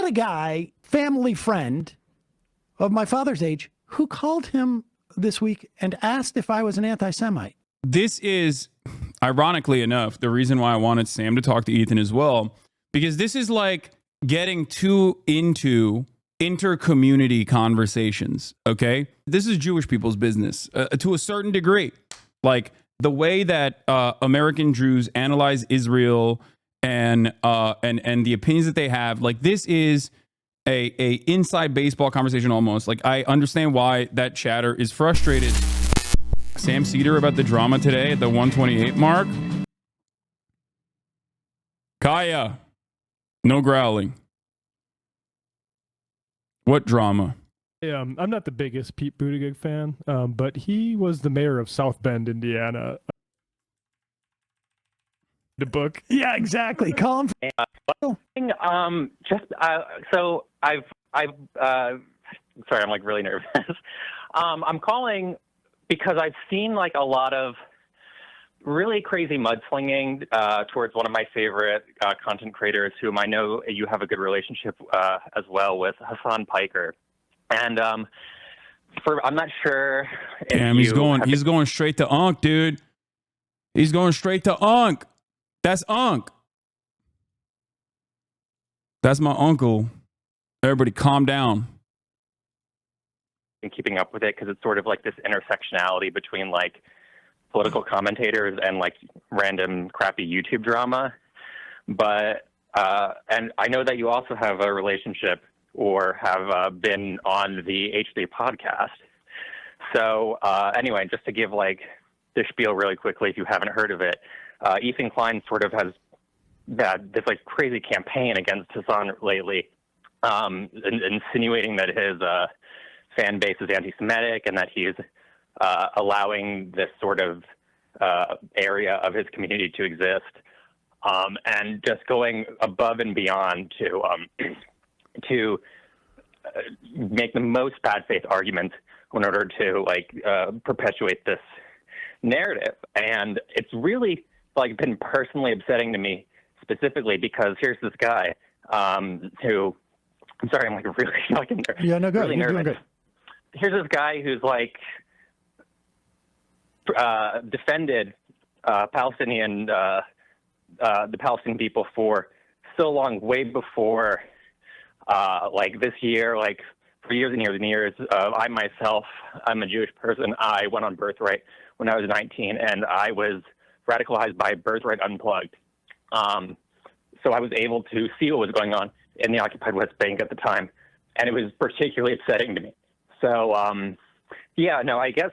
had a guy, family friend of my father's age, who called him this week and asked if I was an anti-Semite. This is, ironically enough, the reason why I wanted Sam to talk to Ethan as well, because this is like getting too into inter-community conversations, okay? This is Jewish people's business to a certain degree. Like the way that American Jews analyze Israel and the opinions that they have, like this is a inside baseball conversation almost. Like I understand why that chatter is frustrated. Sam Seder about the drama today at the 128 mark. Kaya, no growling. What drama? Yeah, I'm not the biggest Pete Buttigieg fan, but he was the mayor of South Bend, Indiana. The book. Yeah, exactly. Call him. So I've sorry, I'm like really nervous. I'm calling because I've seen like a lot of really crazy mudslinging towards one of my favorite content creators, whom I know you have a good relationship as well with, Hasan Piker. And I'm not sure. Damn, he's going straight to Unk, dude. He's going straight to Unk. That's Unk. That's my uncle. Everybody calm down. And keeping up with it, because it's sort of like this intersectionality between like political commentators and like random crappy YouTube drama. But and I know that you also have a relationship or have been on the H3 podcast. So anyway, just to give like the spiel really quickly, if you haven't heard of it, Ethan Klein sort of has had this like crazy campaign against Hasan lately, insinuating that his fan base is anti-Semitic and that he's allowing this sort of area of his community to exist, and just going above and beyond to make the most bad faith arguments in order to like perpetuate this narrative. And it's really like been personally upsetting to me, specifically because here's this guy who, I'm sorry, I'm like really fucking really nervous. Here's this guy who's like defended the Palestinian people for so long, way before like this year, like for years and years and years. I myself, I'm a Jewish person. I went on Birthright when I was 19, and I was radicalized by Birthright Unplugged. So I was able to see what was going on in the occupied West Bank at the time, and it was particularly upsetting to me. So, yeah, no, I guess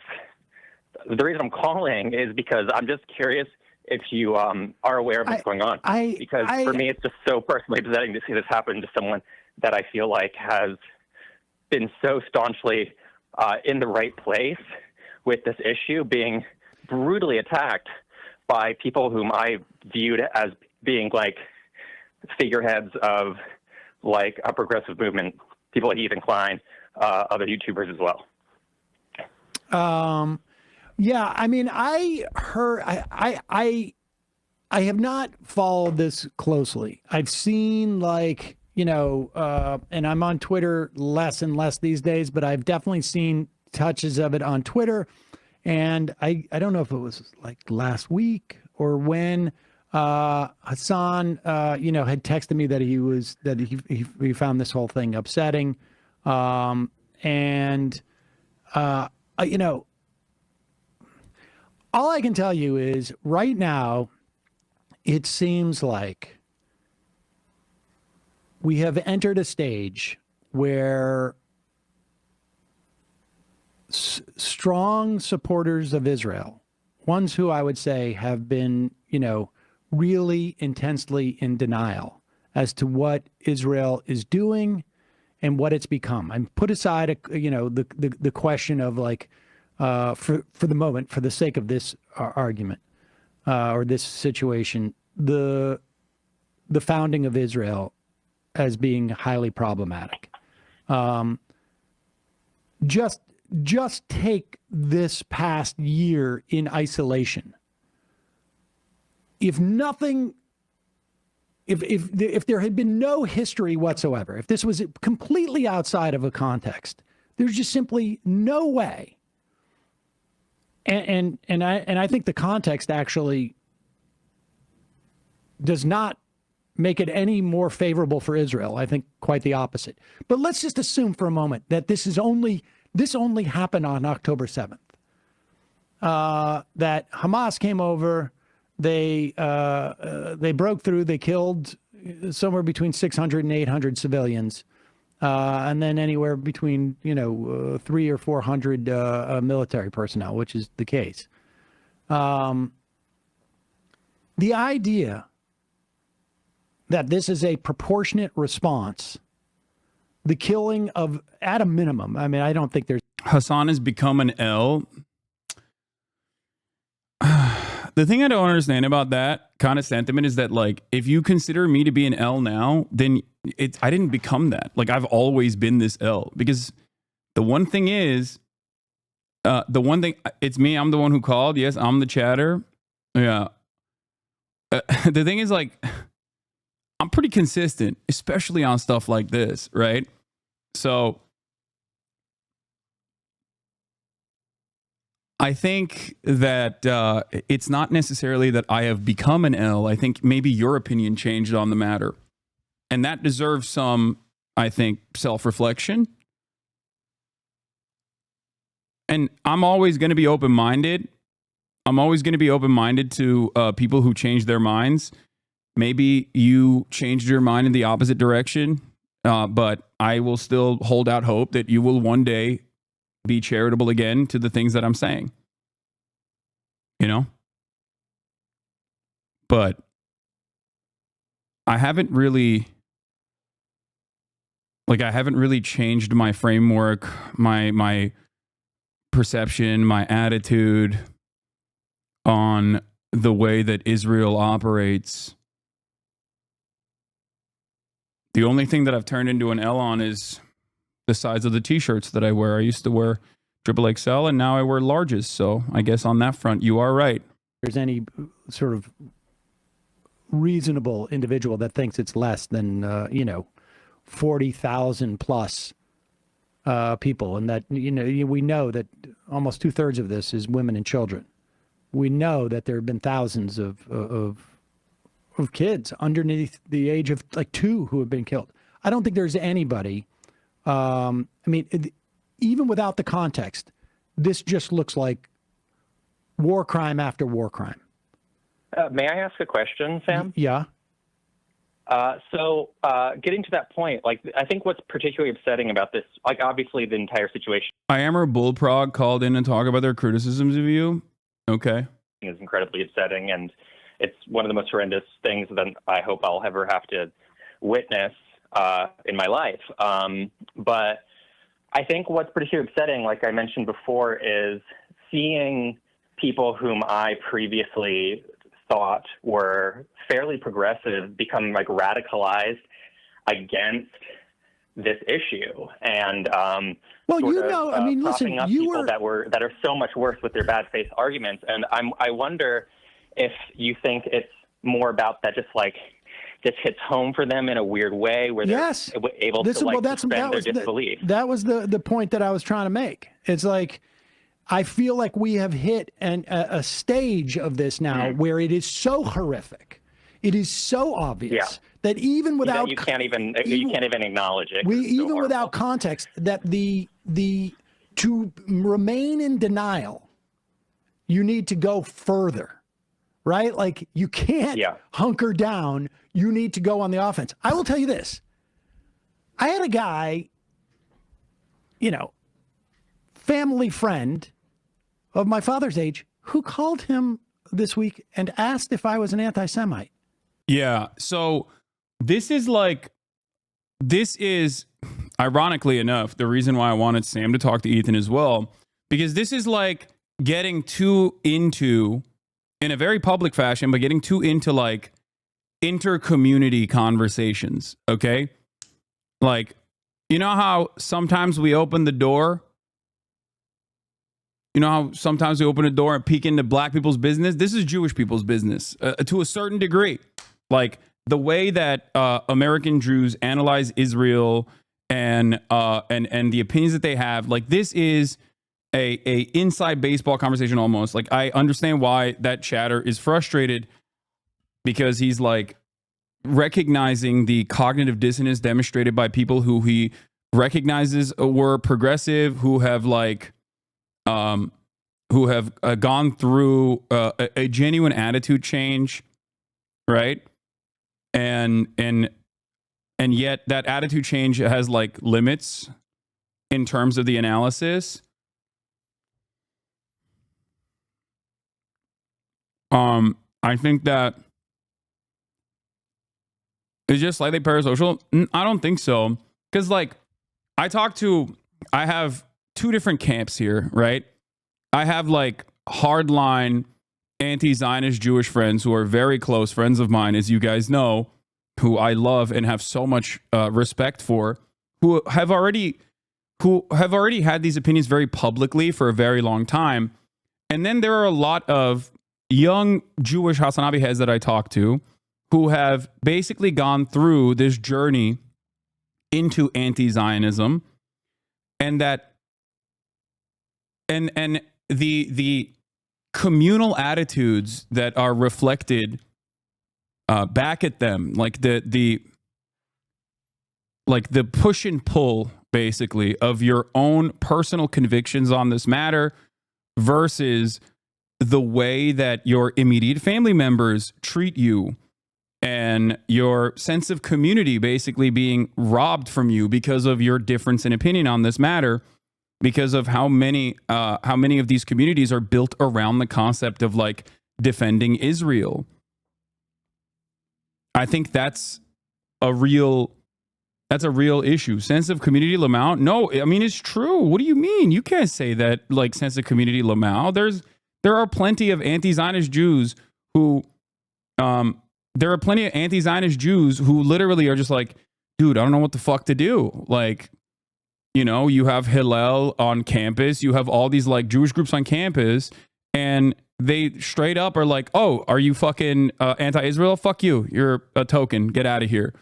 the reason I'm calling is because I'm just curious if you are aware of what's going on. Because for me, it's just so personally upsetting to see this happen to someone that I feel like has been so staunchly in the right place with this issue, being brutally attacked by people whom I viewed as being like figureheads of like a progressive movement, people like Ethan Klein, other YouTubers as well. Yeah, I mean, I have not followed this closely. I've seen like, you know, and I'm on Twitter less and less these days, but I've definitely seen touches of it on Twitter. And I don't know if it was like last week or when Hasan, you know, had texted me that he found this whole thing upsetting. You know, all I can tell you is right now, it seems like we have entered a stage where strong supporters of Israel, ones who I would say have been, you know, really intensely in denial as to what Israel is doing and what it's become. And put aside, you know, the question of like, for the moment, for the sake of this argument or this situation, the founding of Israel as being highly problematic. Just take this past year in isolation. If nothing if there had been no history whatsoever, if this was completely outside of a context, there's just simply no way. And I think the context actually does not make it any more favorable for Israel. I think quite the opposite. But let's just assume for a moment that this only happened on October 7th. That Hamas came over, they broke through, they killed somewhere between 600 and 800 civilians, and then anywhere between 300 or 400 military personnel, which is the case. The idea that this is a proportionate response, the killing of, at a minimum, I mean, I don't think there's... Hasan has become an L. The thing I don't understand about that kind of sentiment is that, like, if you consider me to be an L now, then I didn't become that. Like, I've always been this L. Because the one thing is, it's me, I'm the one who called. Yes, I'm the chatter. Yeah. The thing is, like, I'm pretty consistent, especially on stuff like this, right? So I think that it's not necessarily that I have become an L. I think maybe your opinion changed on the matter. And that deserves some, I think, self-reflection. And I'm always going to be open-minded. I'm always going to be open-minded to people who change their minds. Maybe you changed your mind in the opposite direction, but I will still hold out hope that you will one day be charitable again to the things that I'm saying. But I haven't really changed my framework, my perception, my attitude on the way that Israel operates. The only thing that I've turned into an L on is the size of the t-shirts that I wear. I used to wear XXL and now I wear larges. So I guess on that front, you are right. There's any sort of reasonable individual that thinks it's less than, 40,000 plus people. And that, we know that almost 2/3 of this is women and children. We know that there have been thousands of kids underneath the age of like 2 who have been killed. I don't think there's anybody. Even without the context, this just looks like war crime after war crime. May I ask a question, Sam? Yeah. So getting to that point, like, I think what's particularly upsetting about this, like, obviously the entire situation. Iammer Bullprog called in and talked about their criticisms of you. Okay. Is incredibly upsetting, and it's one of the most horrendous things that I hope I'll ever have to witness in my life. But I think what's particularly upsetting, like I mentioned before, is seeing people whom I previously thought were fairly progressive become like radicalized against this issue. And well, listen, you people that are so much worse with their bad faith arguments. And I wonder if you think it's more about that, just like this hits home for them in a weird way, where they're able to suspend their disbelief. That was the point that I was trying to make. It's like, I feel like we have hit a stage of this now where it is so horrific, it is so obvious that even without you can't even acknowledge it. Even without context, that to remain in denial, you need to go further, right? Like, you can't hunker down. You need to go on the offense. I will tell you this. I had a guy, family friend of my father's age, who called him this week and asked if I was an anti-Semite. Yeah. So this is ironically enough, the reason why I wanted Sam to talk to Ethan as well, because this is like getting too into, in a very public fashion, but getting too into like inter-community conversations. Okay. Like, you know how sometimes we open the door? You know how sometimes we open a door and peek into black people's business? This is Jewish people's business to a certain degree. Like, the way that American Jews analyze Israel and the opinions that they have, like this is a inside baseball conversation almost. Like I understand why that chatter is frustrated, because he's like recognizing the cognitive dissonance demonstrated by people who he recognizes were progressive, who have like who have gone through a genuine attitude change, right? And yet that attitude change has like limits in terms of the analysis. I think that it's just slightly parasocial. I don't think so. Because like I have two different camps here, right? I have like hardline anti-Zionist Jewish friends who are very close friends of mine, as you guys know, who I love and have so much respect for, who have already had these opinions very publicly for a very long time. And then there are a lot of young Jewish HasanAbi heads that I talk to who have basically gone through this journey into anti-Zionism, and that and the communal attitudes that are reflected back at them, like the push and pull basically of your own personal convictions on this matter versus the way that your immediate family members treat you, and your sense of community basically being robbed from you because of your difference in opinion on this matter, because of how many of these communities are built around the concept of like defending Israel. I think that's a real issue. Sense of community, Lamau? No, I mean, it's true. What do you mean? You can't say that like sense of community, Lamau. There are plenty of anti-Zionist Jews who literally are just like, dude, I don't know what the fuck to do. Like, you know, you have Hillel on campus, you have all these like Jewish groups on campus, and they straight up are like, oh, are you fucking anti-Israel? Fuck you. You're a token. Get out of here.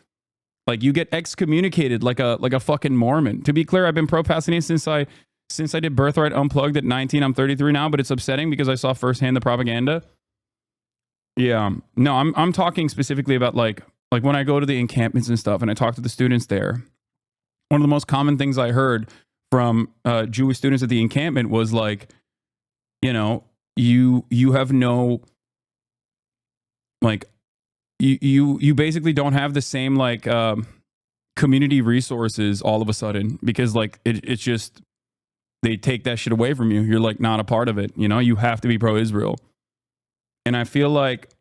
Like, you get excommunicated like a fucking Mormon. To be clear, I've been pro-Palestinian since I did Birthright Unplugged at 19. I'm 33 now, but it's upsetting because I saw firsthand the propaganda. Yeah. No, I'm talking specifically about like when I go to the encampments and stuff and I talk to the students there. One of the most common things I heard from Jewish students at the encampment was like, you know, you have no, like, you basically don't have the same like community resources all of a sudden, because like it's just, they take that shit away from you. You're like not a part of it. You know, you have to be pro-Israel. And I feel like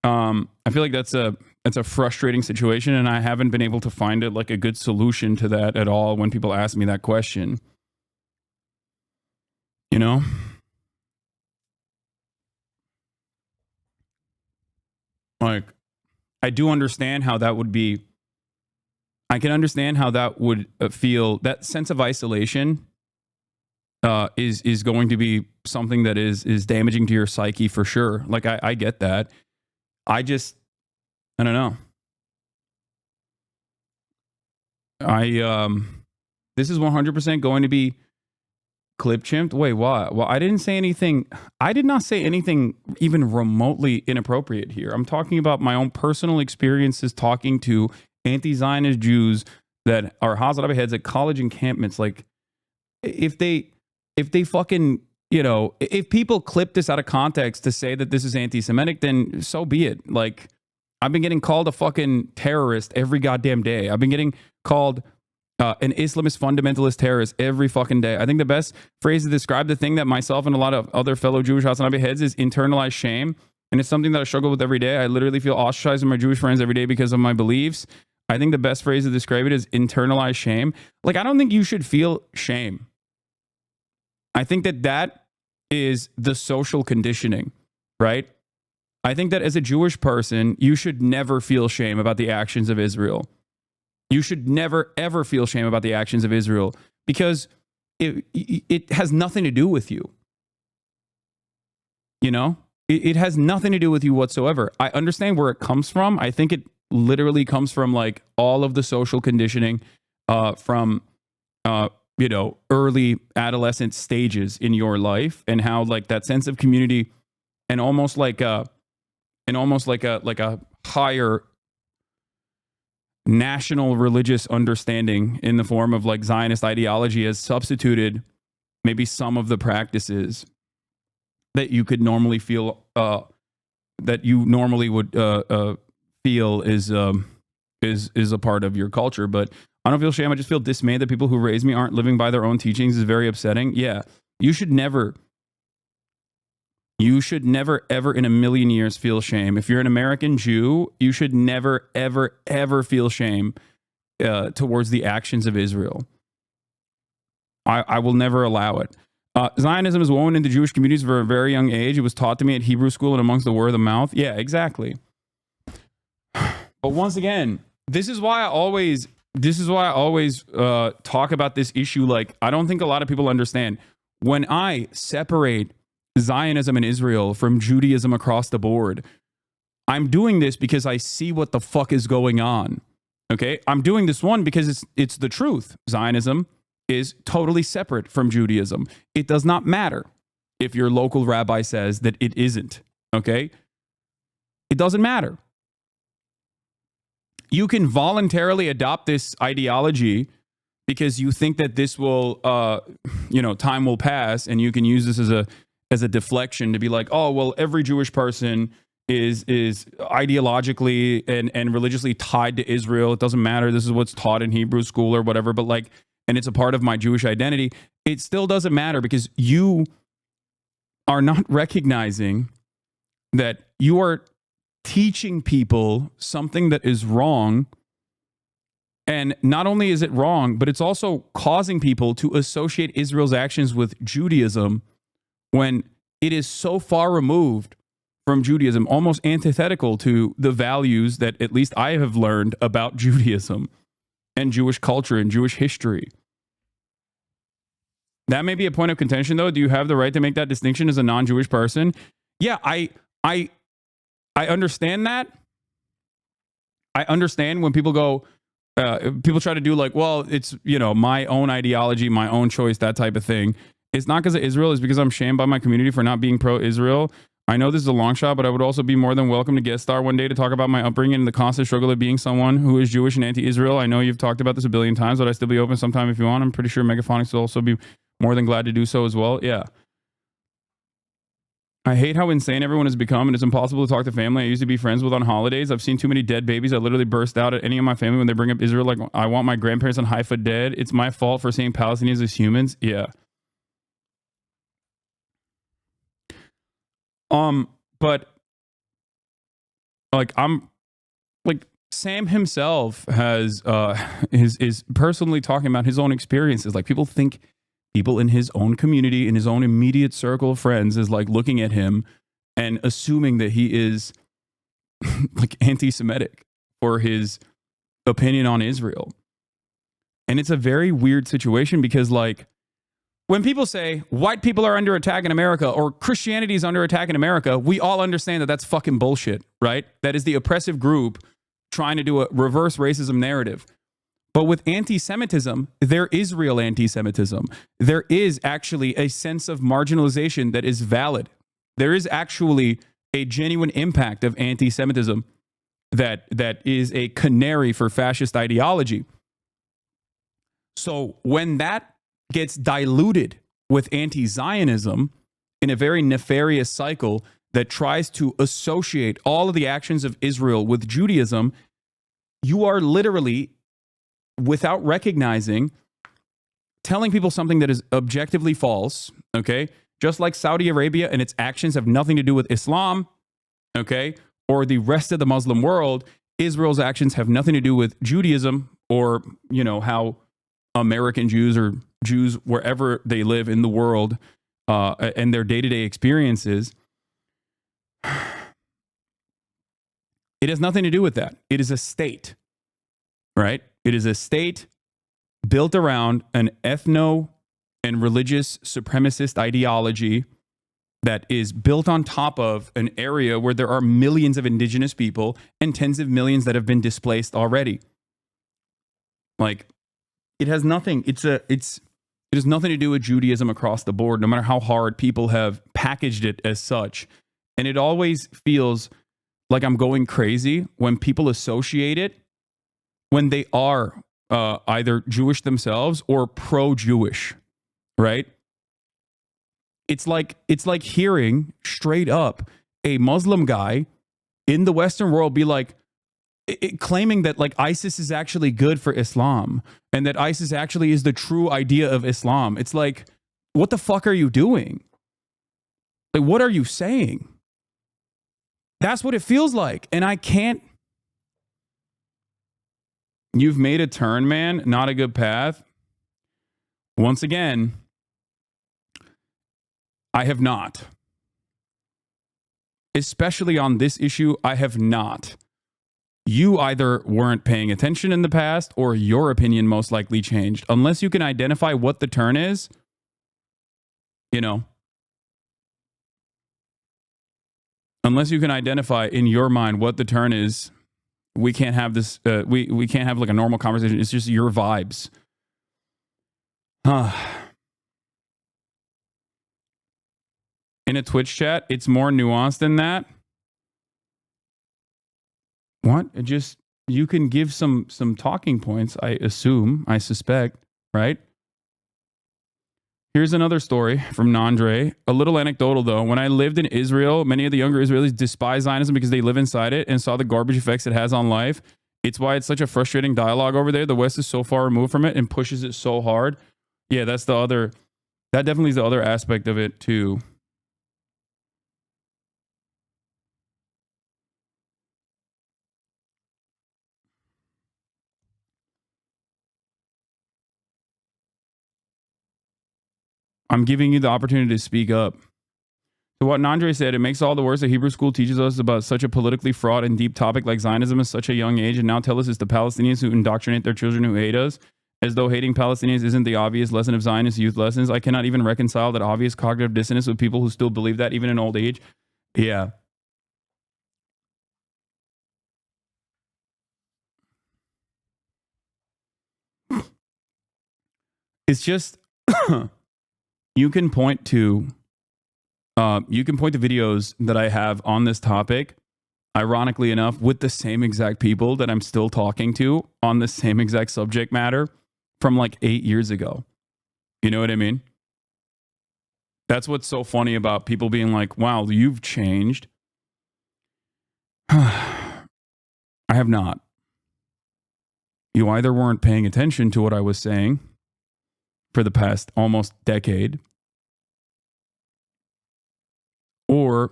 that's a frustrating situation, and I haven't been able to find it like a good solution to that at all when people ask me that question. You know? Like, I do understand how that would be. I can understand how that would feel. That sense of isolation is going to be something that is damaging to your psyche for sure. Like, I get that. I don't know. This is 100% going to be clip chimped. Wait, why? Well, I didn't say anything. I did not say anything even remotely inappropriate here. I'm talking about my own personal experiences talking to anti-Zionist Jews that are HasanAbi heads at college encampments. Like, if they fucking, you know, if people clip this out of context to say that this is anti-Semitic, then so be it. Like, I've been getting called a fucking terrorist every goddamn day. I've been getting called an Islamist fundamentalist terrorist every fucking day. I think the best phrase to describe the thing that myself and a lot of other fellow Jewish HasanAbi heads is internalized shame. And it's something that I struggle with every day. I literally feel ostracized by my Jewish friends every day because of my beliefs. I think the best phrase to describe it is internalized shame. Like, I don't think you should feel shame. I think that is the social conditioning, right? I think that as a Jewish person, you should never feel shame about the actions of Israel. You should never, ever feel shame about the actions of Israel, because it has nothing to do with you. You know? It has nothing to do with you whatsoever. I understand where it comes from. I think it literally comes from like all of the social conditioning from early adolescent stages in your life, and how like that sense of community and almost like a higher national religious understanding in the form of like Zionist ideology has substituted maybe some of the practices that you could normally feel that you normally would feel is a part of your culture. But I don't feel shame. I just feel dismayed that people who raised me aren't living by their own teachings. Is very upsetting. Yeah, you should never ever in a million years feel shame. If you're an American Jew, you should never ever feel shame towards the actions of Israel. I will never allow it. Zionism is woven into Jewish communities from a very young age. It was taught to me at Hebrew school and amongst the word of the mouth. Yeah, exactly. But once again, this is why I always talk about this issue. Like, I don't think a lot of people understand. When I separate Zionism and Israel from Judaism across the board, I'm doing this because I see what the fuck is going on. Okay? I'm doing this one because it's the truth. Zionism is totally separate from Judaism. It does not matter if your local rabbi says that it isn't. Okay? It doesn't matter. You can voluntarily adopt this ideology because you think that this will, time will pass, and you can use this as a deflection to be like, oh, well, every Jewish person is ideologically and religiously tied to Israel. It doesn't matter. This is what's taught in Hebrew school or whatever. But like, and it's a part of my Jewish identity. It still doesn't matter because you are not recognizing that you are teaching people something that is wrong. And not only is it wrong, but it's also causing people to associate Israel's actions with Judaism when it is so far removed from Judaism, almost antithetical to the values that at least I have learned about Judaism and Jewish culture and Jewish history. That may be a point of contention, though. Do you have the right to make that distinction as a non-Jewish person? Yeah, I understand that. I understand when people go, people try to do like, well, it's, my own ideology, my own choice, that type of thing. It's not because of Israel. It's because I'm shamed by my community for not being pro-Israel. I know this is a long shot, but I would also be more than welcome to guest star one day to talk about my upbringing and the constant struggle of being someone who is Jewish and anti-Israel. I know you've talked about this a billion times, but I still be open sometime if you want. I'm pretty sure Megaphonics will also be more than glad to do so as well. Yeah. I hate how insane everyone has become, and it's impossible to talk to family I used to be friends with on holidays. I've seen too many dead babies. I literally burst out at any of my family when they bring up Israel, like, I want my grandparents on Haifa dead. It's my fault for seeing Palestinians as humans. Yeah. But like, I'm like, Sam himself has is personally talking about his own experiences. Like, people think people in his own community, in his own immediate circle of friends, is like looking at him and assuming that he is like anti-Semitic for his opinion on Israel. And it's a very weird situation because, like, when people say white people are under attack in America or Christianity is under attack in America, we all understand that that's fucking bullshit, right? That is the oppressive group trying to do a reverse racism narrative. But with anti-Semitism, there is real anti-Semitism. There is actually a sense of marginalization that is valid. There is actually a genuine impact of anti-Semitism that is a canary for fascist ideology. So when that gets diluted with anti-Zionism in a very nefarious cycle that tries to associate all of the actions of Israel with Judaism, you are literally, without recognizing, telling people something that is objectively false, okay? Just like Saudi Arabia and its actions have nothing to do with Islam, okay? Or the rest of the Muslim world, Israel's actions have nothing to do with Judaism or, how American Jews or Jews wherever they live in the world and their day-to-day experiences. It has nothing to do with that. It is a state, right? It is a state built around an ethno and religious supremacist ideology that is built on top of an area where there are millions of indigenous people and tens of millions that have been displaced already. Like, it has nothing. It has nothing to do with Judaism across the board, no matter how hard people have packaged it as such. And it always feels like I'm going crazy when people associate it when they are either Jewish themselves or pro-Jewish, right? It's like hearing straight up a Muslim guy in the Western world be like, claiming that like ISIS is actually good for Islam and that ISIS actually is the true idea of Islam. It's like, what the fuck are you doing? Like, what are you saying? That's what it feels like. And I can't. You've made a turn, man. Not a good path. Once again, I have not. Especially on this issue, I have not. You either weren't paying attention in the past or your opinion most likely changed. Unless you can identify what the turn is, you know, unless you can identify in your mind what the turn is, we can't have this, we can't have like a normal conversation. It's just your vibes. In a Twitch chat, it's more nuanced than that. What? It just, you can give some talking points, I assume, I suspect, right? Here's another story from Nandre. A little anecdotal though. When I lived in Israel, many of the younger Israelis despise Zionism because they live inside it and saw the garbage effects it has on life. It's why it's such a frustrating dialogue over there. The West is so far removed from it and pushes it so hard. Yeah, that definitely is the other aspect of it too. I'm giving you the opportunity to speak up. So what Nandre said, it makes all the worse that Hebrew school teaches us about such a politically fraught and deep topic like Zionism at such a young age, and now tell us it's the Palestinians who indoctrinate their children who hate us, as though hating Palestinians isn't the obvious lesson of Zionist youth lessons. I cannot even reconcile that obvious cognitive dissonance with people who still believe that, even in old age. Yeah. It's just... You can point to videos that I have on this topic, ironically enough, with the same exact people that I'm still talking to on the same exact subject matter from like 8 years ago. You know what I mean? That's what's so funny about people being like, wow, you've changed. I have not. You either weren't paying attention to what I was saying for the past almost decade, or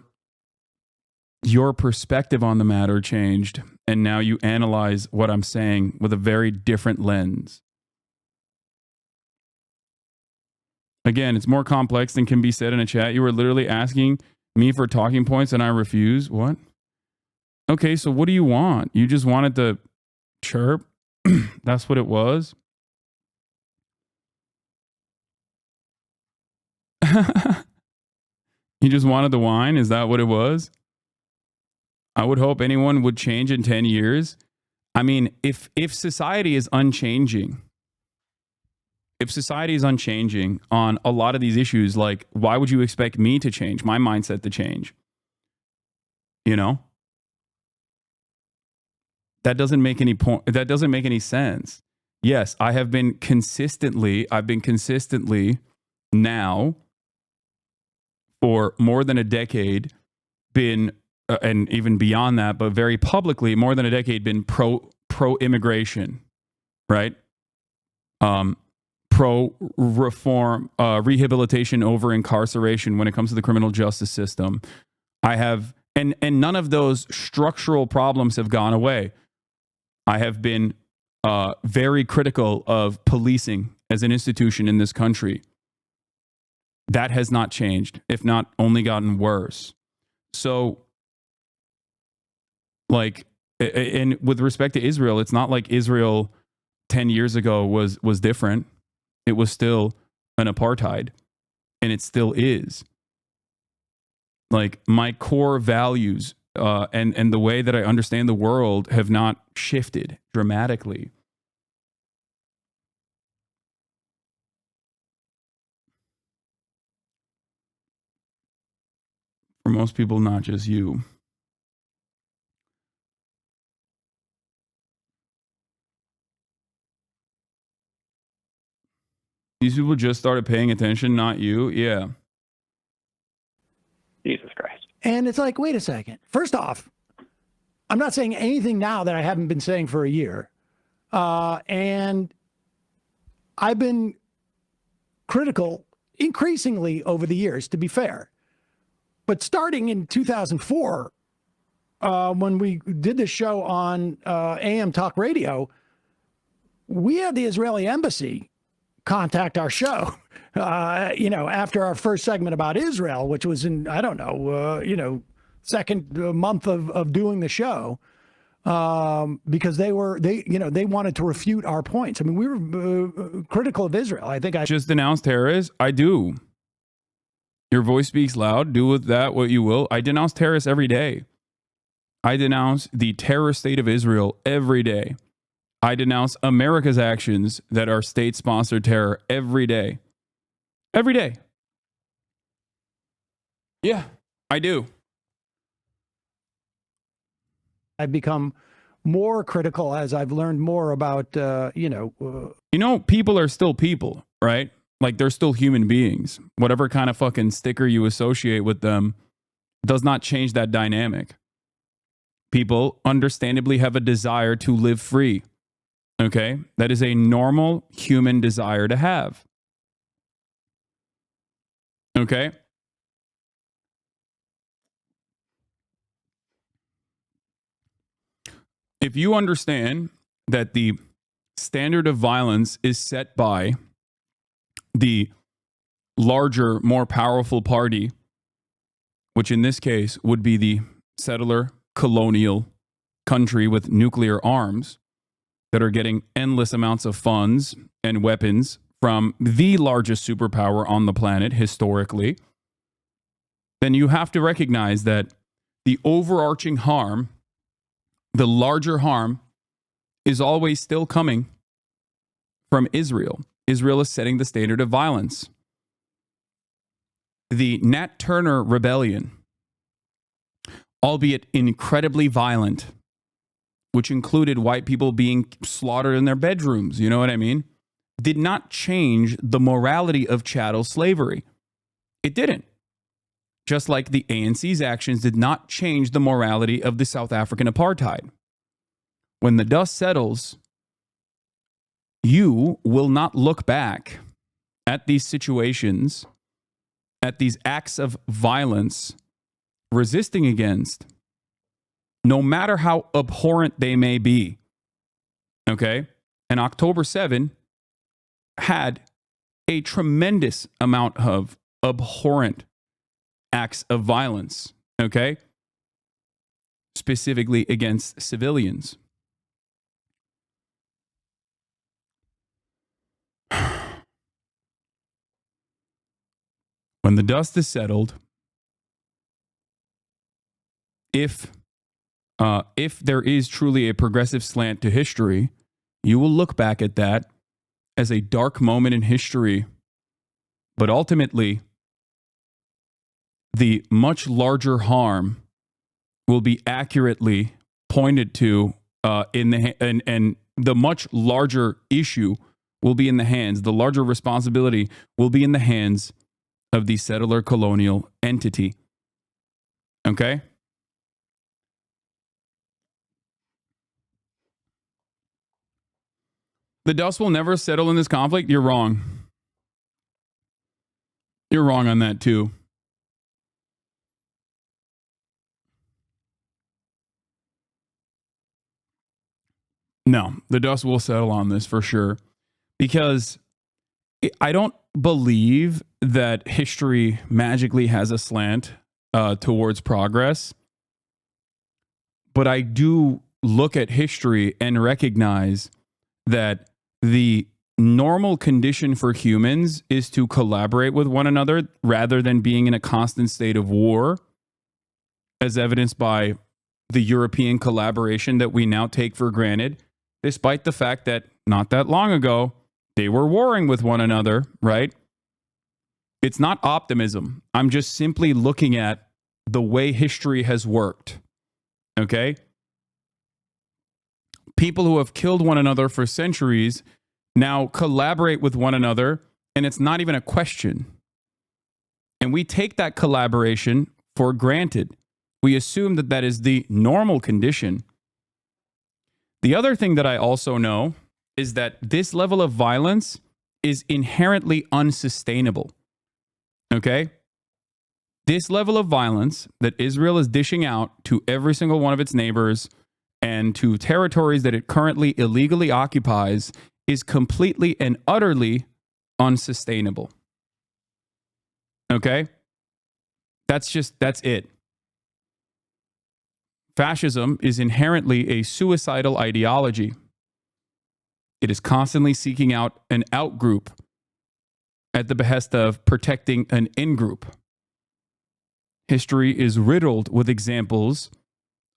your perspective on the matter changed, and now you analyze what I'm saying with a very different lens. Again, it's more complex than can be said in a chat. You were literally asking me for talking points, and I refuse. What? Okay, so what do you want? You just wanted to chirp? That's what it was? You just wanted the wine? Is that what it was? I would hope anyone would change in 10 years. I mean, if society is unchanging, on a lot of these issues, like, why would you expect me to change, my mindset to change? You know? That doesn't make any point. That doesn't make any sense. Yes, I've been consistently now for more than a decade been, and even beyond that, but very publicly, more than a decade been pro immigration, right? Pro reform, rehabilitation over incarceration when it comes to the criminal justice system. I have, and none of those structural problems have gone away. I have been very critical of policing as an institution in this country. That has not changed, if not only gotten worse. So, like, and with respect to Israel, it's not like Israel 10 years ago was different. It was still an apartheid, and it still is. Like my core values and the way that I understand the world have not shifted dramatically. For most people, not just you. These people just started paying attention, not you. Yeah. Jesus Christ. And it's like, wait a second. First off, I'm not saying anything now that I haven't been saying for a year. And I've been critical increasingly over the years, to be fair. But starting in 2004, when we did this show on AM Talk Radio, we had the Israeli embassy contact our show, after our first segment about Israel, which was in, I don't know, second month of doing the show, because they wanted to refute our points. I mean, we were critical of Israel. I think I just denounced terrorists. I do. Your voice speaks loud. Do with that what you will. I denounce terrorists every day. I denounce the terror state of Israel every day. I denounce America's actions that are state-sponsored terror every day. Every day. Yeah, I do. I've become more critical as I've learned more about, people are still people, right? Like they're still human beings. Whatever kind of fucking sticker you associate with them does not change that dynamic. People understandably have a desire to live free. Okay? That is a normal human desire to have. Okay? If you understand that the standard of violence is set by the larger, more powerful party, which in this case would be the settler colonial country with nuclear arms that are getting endless amounts of funds and weapons from the largest superpower on the planet historically, then you have to recognize that the overarching harm, the larger harm, is always still coming from Israel. Israel is setting the standard of violence. The Nat Turner rebellion, albeit incredibly violent, which included white people being slaughtered in their bedrooms, you know what I mean, did not change the morality of chattel slavery. It didn't. Just like the ANC's actions did not change the morality of the South African apartheid. When the dust settles, you will not look back at these situations, at these acts of violence, resisting against, no matter how abhorrent they may be. Okay? And October 7 had a tremendous amount of abhorrent acts of violence. Okay? Specifically against civilians. When the dust is settled, if there is truly a progressive slant to history, you will look back at that as a dark moment in history. But ultimately, the much larger harm will be accurately pointed to and the much larger issue will be in the hands, the larger responsibility will be in the hands of the settler colonial entity. Okay? The dust will never settle in this conflict? You're wrong. You're wrong on that too. No, the dust will settle on this for sure. Because I don't believe that history magically has a slant towards progress. But I do look at history and recognize that the normal condition for humans is to collaborate with one another rather than being in a constant state of war as evidenced by the European collaboration that we now take for granted, despite the fact that not that long ago, they were warring with one another, right? It's not optimism. I'm just simply looking at the way history has worked, okay? People who have killed one another for centuries now collaborate with one another, and it's not even a question. And we take that collaboration for granted. We assume that that is the normal condition. The other thing that I also know is that this level of violence is inherently unsustainable. Okay? This level of violence that Israel is dishing out to every single one of its neighbors and to territories that it currently illegally occupies is completely and utterly unsustainable. Okay? That's it. Fascism is inherently a suicidal ideology. It is constantly seeking out an out-group at the behest of protecting an in-group. History is riddled with examples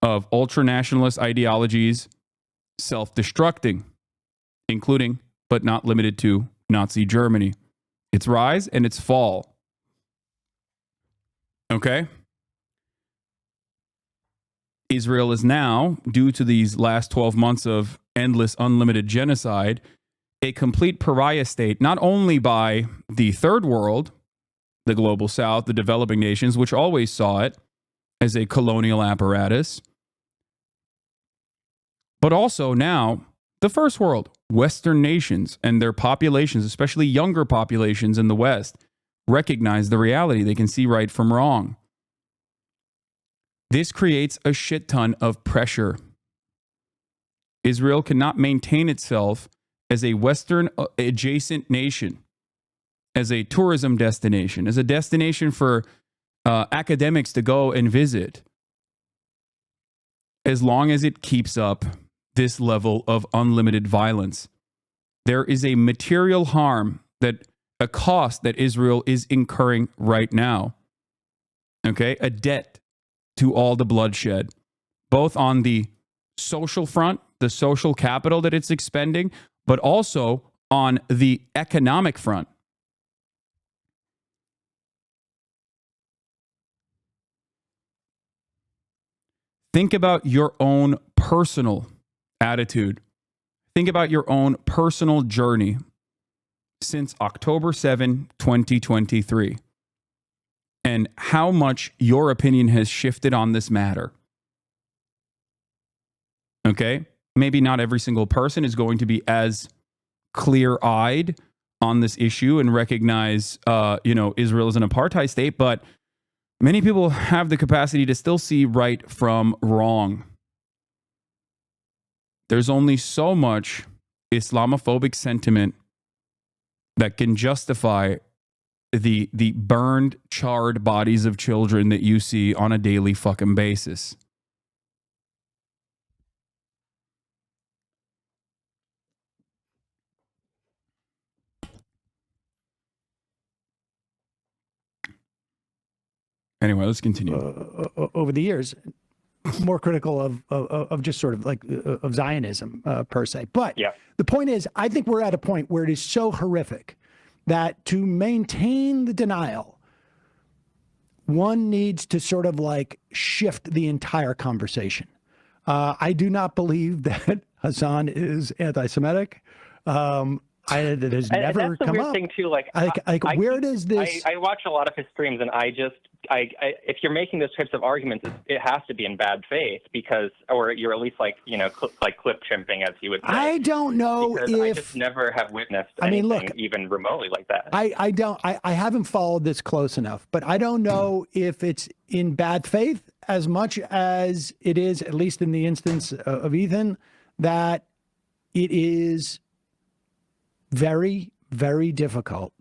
of ultranationalist ideologies self-destructing, including, but not limited to, Nazi Germany, its rise and its fall. Okay? Israel is now, due to these last 12 months of endless, unlimited genocide, a complete pariah state, not only by the third world, the global south, the developing nations, which always saw it as a colonial apparatus, but also now the first world, Western nations and their populations, especially younger populations in the West, recognize the reality. They can see right from wrong. This creates a shit ton of pressure. Israel cannot maintain itself as a Western adjacent nation, as a tourism destination, as a destination for academics to go and visit, as long as it keeps up this level of unlimited violence. There is a material harm, that a cost that Israel is incurring right now. Okay, a debt to all the bloodshed, both on the social front, the social capital that it's expending, but also on the economic front. Think about your own personal attitude. Think about your own personal journey since October 7, 2023, and how much your opinion has shifted on this matter. Okay? Maybe not every single person is going to be as clear-eyed on this issue and recognize, Israel as an apartheid state, but many people have the capacity to still see right from wrong. There's only so much Islamophobic sentiment that can justify the burned, charred bodies of children that you see on a daily fucking basis. Anyway, let's continue. Over the years, more critical of just sort of like of Zionism per se. But Yeah. the point is, I think we're at a point where it is so horrific that to maintain the denial, one needs to sort of like shift the entire conversation. I do not believe that Hasan is anti-Semitic. That has never and that's the come weird up. thing too. Like Where does this? I watch a lot of his streams, and if you're making those types of arguments, it has to be in bad faith, because, or you're at least like clip chimping, as he would say. I don't know because if I just never have witnessed mean, anything look, even remotely like that. I haven't followed this close enough, but I don't know if it's in bad faith as much as it is, at least in the instance of Ethan, that it is very, very difficult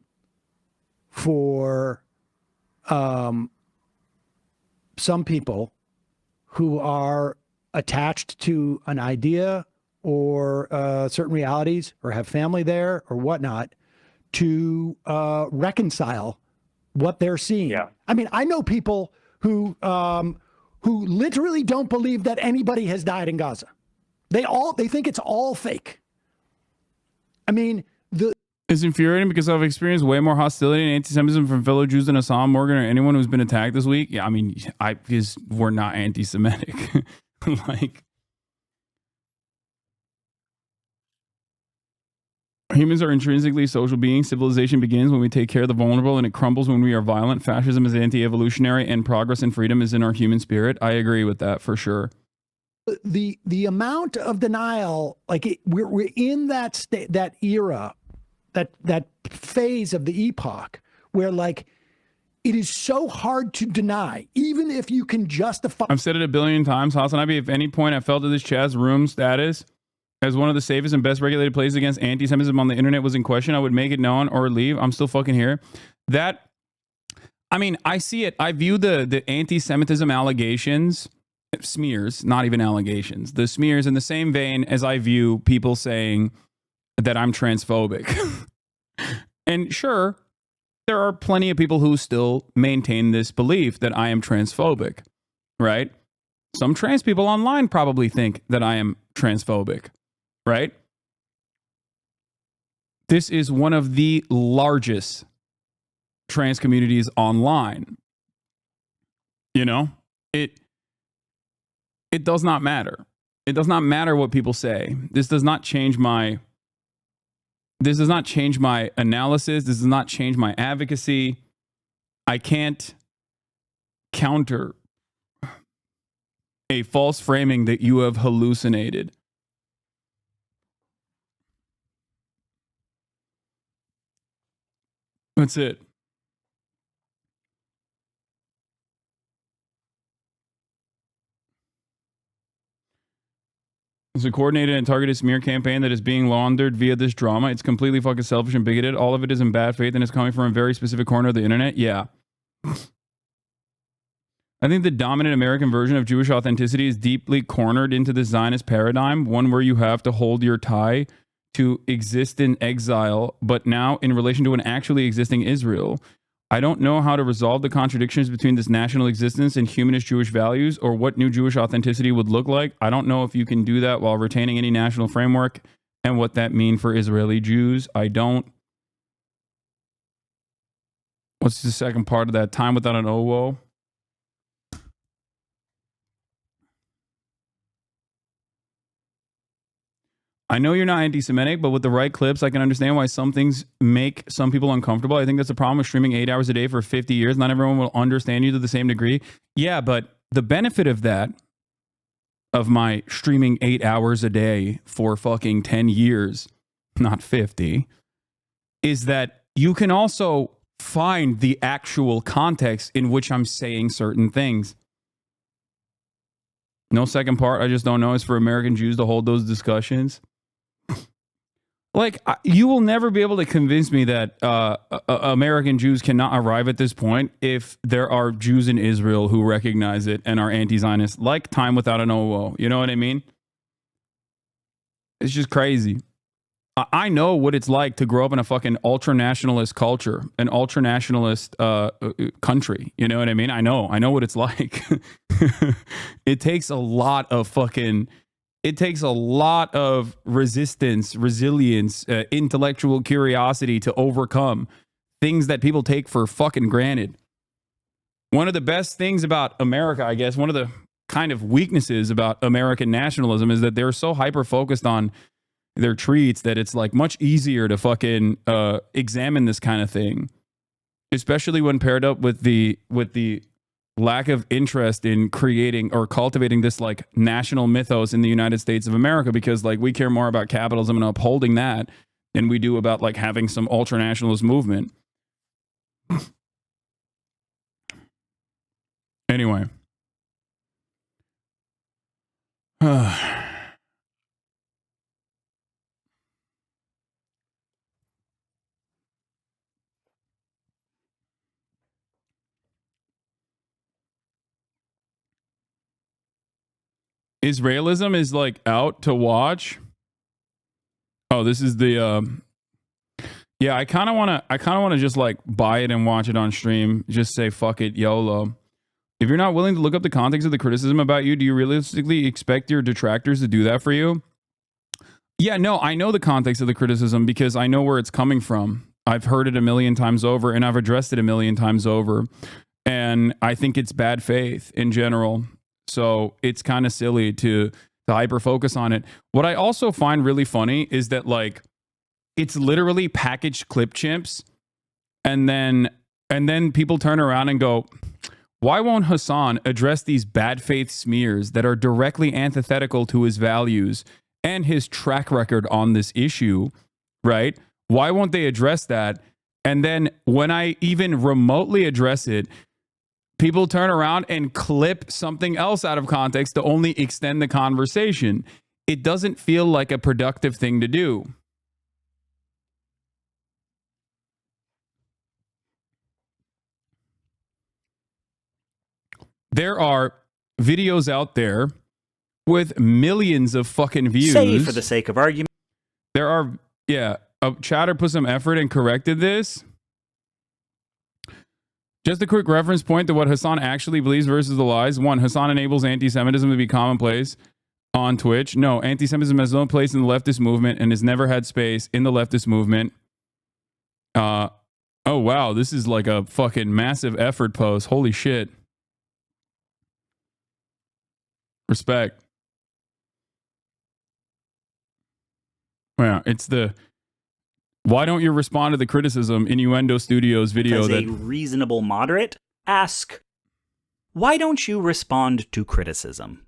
for some people who are attached to an idea or certain realities, or have family there or whatnot, to reconcile what they're seeing. Yeah. I mean, I know people who who literally don't believe that anybody has died in Gaza. They think it's all fake. I mean, it's infuriating because I've experienced way more hostility and anti-Semitism from fellow Jews than Hassan, Morgan, or anyone who's been attacked this week. Yeah, I mean, because we're not anti-Semitic. Like, humans are intrinsically social beings. Civilization begins when we take care of the vulnerable, and it crumbles when we are violent. Fascism is anti-evolutionary, and progress and freedom is in our human spirit. I agree with that for sure. The amount of denial, like we're in that that era, that phase of the epoch where like it is so hard to deny, even if you can justify. I've said it a billion times, HasanAbi. If at any point I felt that this chat's room status as one of the safest and best regulated places against anti-Semitism on the internet was in question, I would make it known or leave. I'm still fucking here. That, I mean, I see it. I view the anti-Semitism allegations, smears, not even allegations, the smears in the same vein as I view people saying that I'm transphobic. And sure, there are plenty of people who still maintain this belief that I am transphobic, right? Some trans people online probably think that I am transphobic, right? This is one of the largest trans communities online. You know, it does not matter. It does not matter what people say. This does not change my analysis. This does not change my advocacy. I can't counter a false framing that you have hallucinated. That's it. It's a coordinated and targeted smear campaign that is being laundered via this drama. It's completely fucking selfish and bigoted. All of it is in bad faith and it's coming from a very specific corner of the internet. Yeah. I think the dominant American version of Jewish authenticity is deeply cornered into the Zionist paradigm, one where you have to hold your tie to exist in exile, but now in relation to an actually existing Israel. I don't know how to resolve the contradictions between this national existence and humanist Jewish values or what new Jewish authenticity would look like. I don't know if you can do that while retaining any national framework and what that means for Israeli Jews. I don't. What's the second part of that? Time without an OWO? I know you're not anti-Semitic, but with the right clips, I can understand why some things make some people uncomfortable. I think that's the problem with streaming 8 hours a day for 50 years. Not everyone will understand you to the same degree. Yeah, but the benefit of that, of my streaming 8 hours a day for fucking 10 years, not 50, is that you can also find the actual context in which I'm saying certain things. No second part, I just don't know, is for American Jews to hold those discussions. Like, you will never be able to convince me that American Jews cannot arrive at this point if there are Jews in Israel who recognize it and are anti-Zionist, like Time Without an OO. You know what I mean? It's just crazy. I know what it's like to grow up in a fucking ultra-nationalist culture, an ultra-nationalist country. You know what I mean? I know what it's like. It takes a lot of fucking... It takes a lot of resistance, resilience, intellectual curiosity to overcome things that people take for fucking granted. One of the best things about America, I guess, one of the kind of weaknesses about American nationalism is that they're so hyper-focused on their treats that it's like much easier to fucking examine this kind of thing, especially when paired up with the lack of interest in creating or cultivating this like national mythos in the United States of America, because like we care more about capitalism and upholding that than we do about like having some ultra nationalist movement. Anyway. Israelism is like out to watch. Oh, this is the yeah, I kind of want to just like buy it and watch it on stream. Just say fuck it, YOLO. If you're not willing to look up the context of the criticism about you, do you realistically expect your detractors to do that for you? Yeah, no, I know the context of the criticism because I know where it's coming from. I've heard it a million times over and I've addressed it a million times over. And I think it's bad faith in general. So it's kind of silly to hyper focus on it. What I also find really funny is that like it's literally packaged clip chimps and then people turn around and go, why won't Hasan address these bad faith smears that are directly antithetical to his values and his track record on this issue, right? Why won't they address that? And then when I even remotely address it, people turn around and clip something else out of context to only extend the conversation. It doesn't feel like a productive thing to do. There are videos out there with millions of fucking views. Say for the sake of argument. There are, yeah, Chatter put some effort and corrected this. Just a quick reference point to what Hasan actually believes versus the lies. 1, Hasan enables anti-Semitism to be commonplace on Twitch. No, anti-Semitism has no place in the leftist movement and has never had space in the leftist movement. Oh, wow, this is like a fucking massive effort post. Holy shit. Respect. Yeah, it's the why don't you respond to the criticism Innuendo Studios video As that a reasonable moderate, ask, why don't you respond to criticism?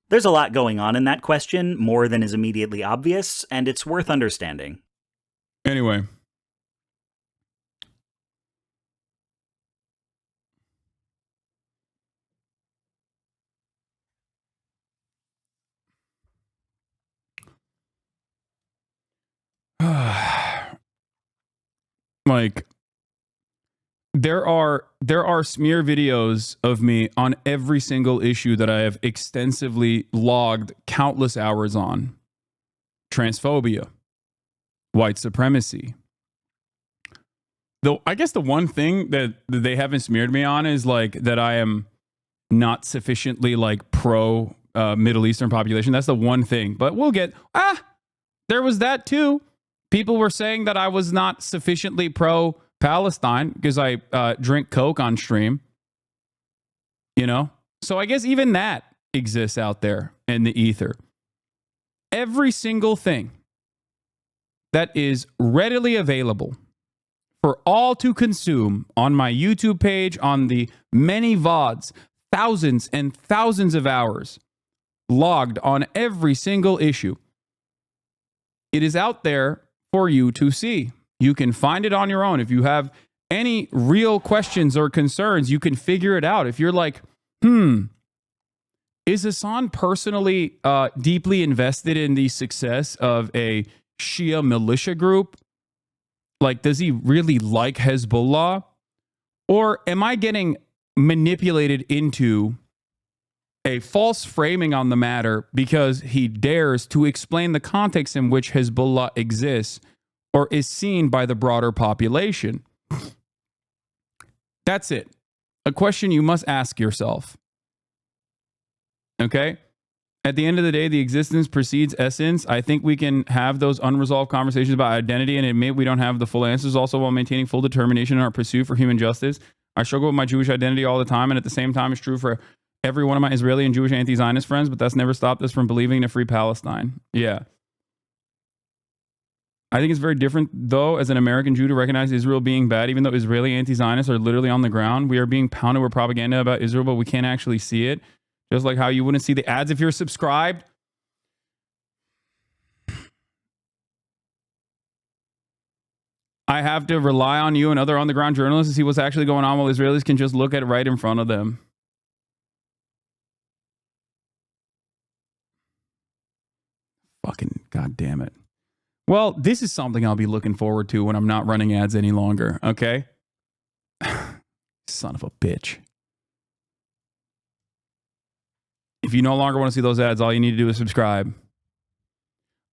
There's a lot going on in that question, more than is immediately obvious, and it's worth understanding. anyway. Like there are smear videos of me on every single issue that I have extensively logged countless hours on. Transphobia, white supremacy. Though I guess the one thing that they haven't smeared me on is like that I am not sufficiently like pro Middle Eastern population. That's the one thing. But we'll get there was that too. People were saying that I was not sufficiently pro-Palestine because I drink Coke on stream. You know? So I guess even that exists out there in the ether. Every single thing that is readily available for all to consume on my YouTube page, on the many VODs, thousands and thousands of hours logged on every single issue. It is out there for you to see. You can find it on your own. If you have any real questions or concerns, you can figure it out. If you're like, is Hasan personally deeply invested in the success of a Shia militia group? Like, does he really like Hezbollah? Or am I getting manipulated into a false framing on the matter because he dares to explain the context in which Hezbollah exists or is seen by the broader population? That's it. A question you must ask yourself. Okay? At the end of the day, the existence precedes essence. I think we can have those unresolved conversations about identity and admit we don't have the full answers, also while maintaining full determination in our pursuit for human justice. I struggle with my Jewish identity all the time, and at the same time, it's true for every one of my Israeli and Jewish anti-Zionist friends, but that's never stopped us from believing in a free Palestine. Yeah. I think it's very different, though, as an American Jew to recognize Israel being bad, even though Israeli anti-Zionists are literally on the ground. We are being pounded with propaganda about Israel, but we can't actually see it. Just like how you wouldn't see the ads if you're subscribed. I have to rely on you and other on-the-ground journalists to see what's actually going on while Israelis can just look at it right in front of them. Fucking goddamn it. Well, this is something I'll be looking forward to when I'm not running ads any longer, okay? Son of a bitch. If you no longer want to see those ads, all you need to do is subscribe.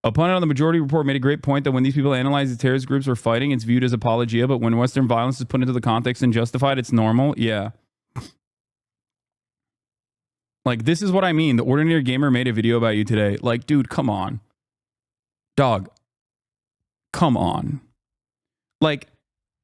Opponent on the Majority Report made a great point that when these people analyze the terrorist groups are fighting, it's viewed as apologia, but when Western violence is put into the context and justified, it's normal. Yeah. Like, this is what I mean. The Ordinary Gamer made a video about you today. Like, dude, come on. Dog, come on. Like,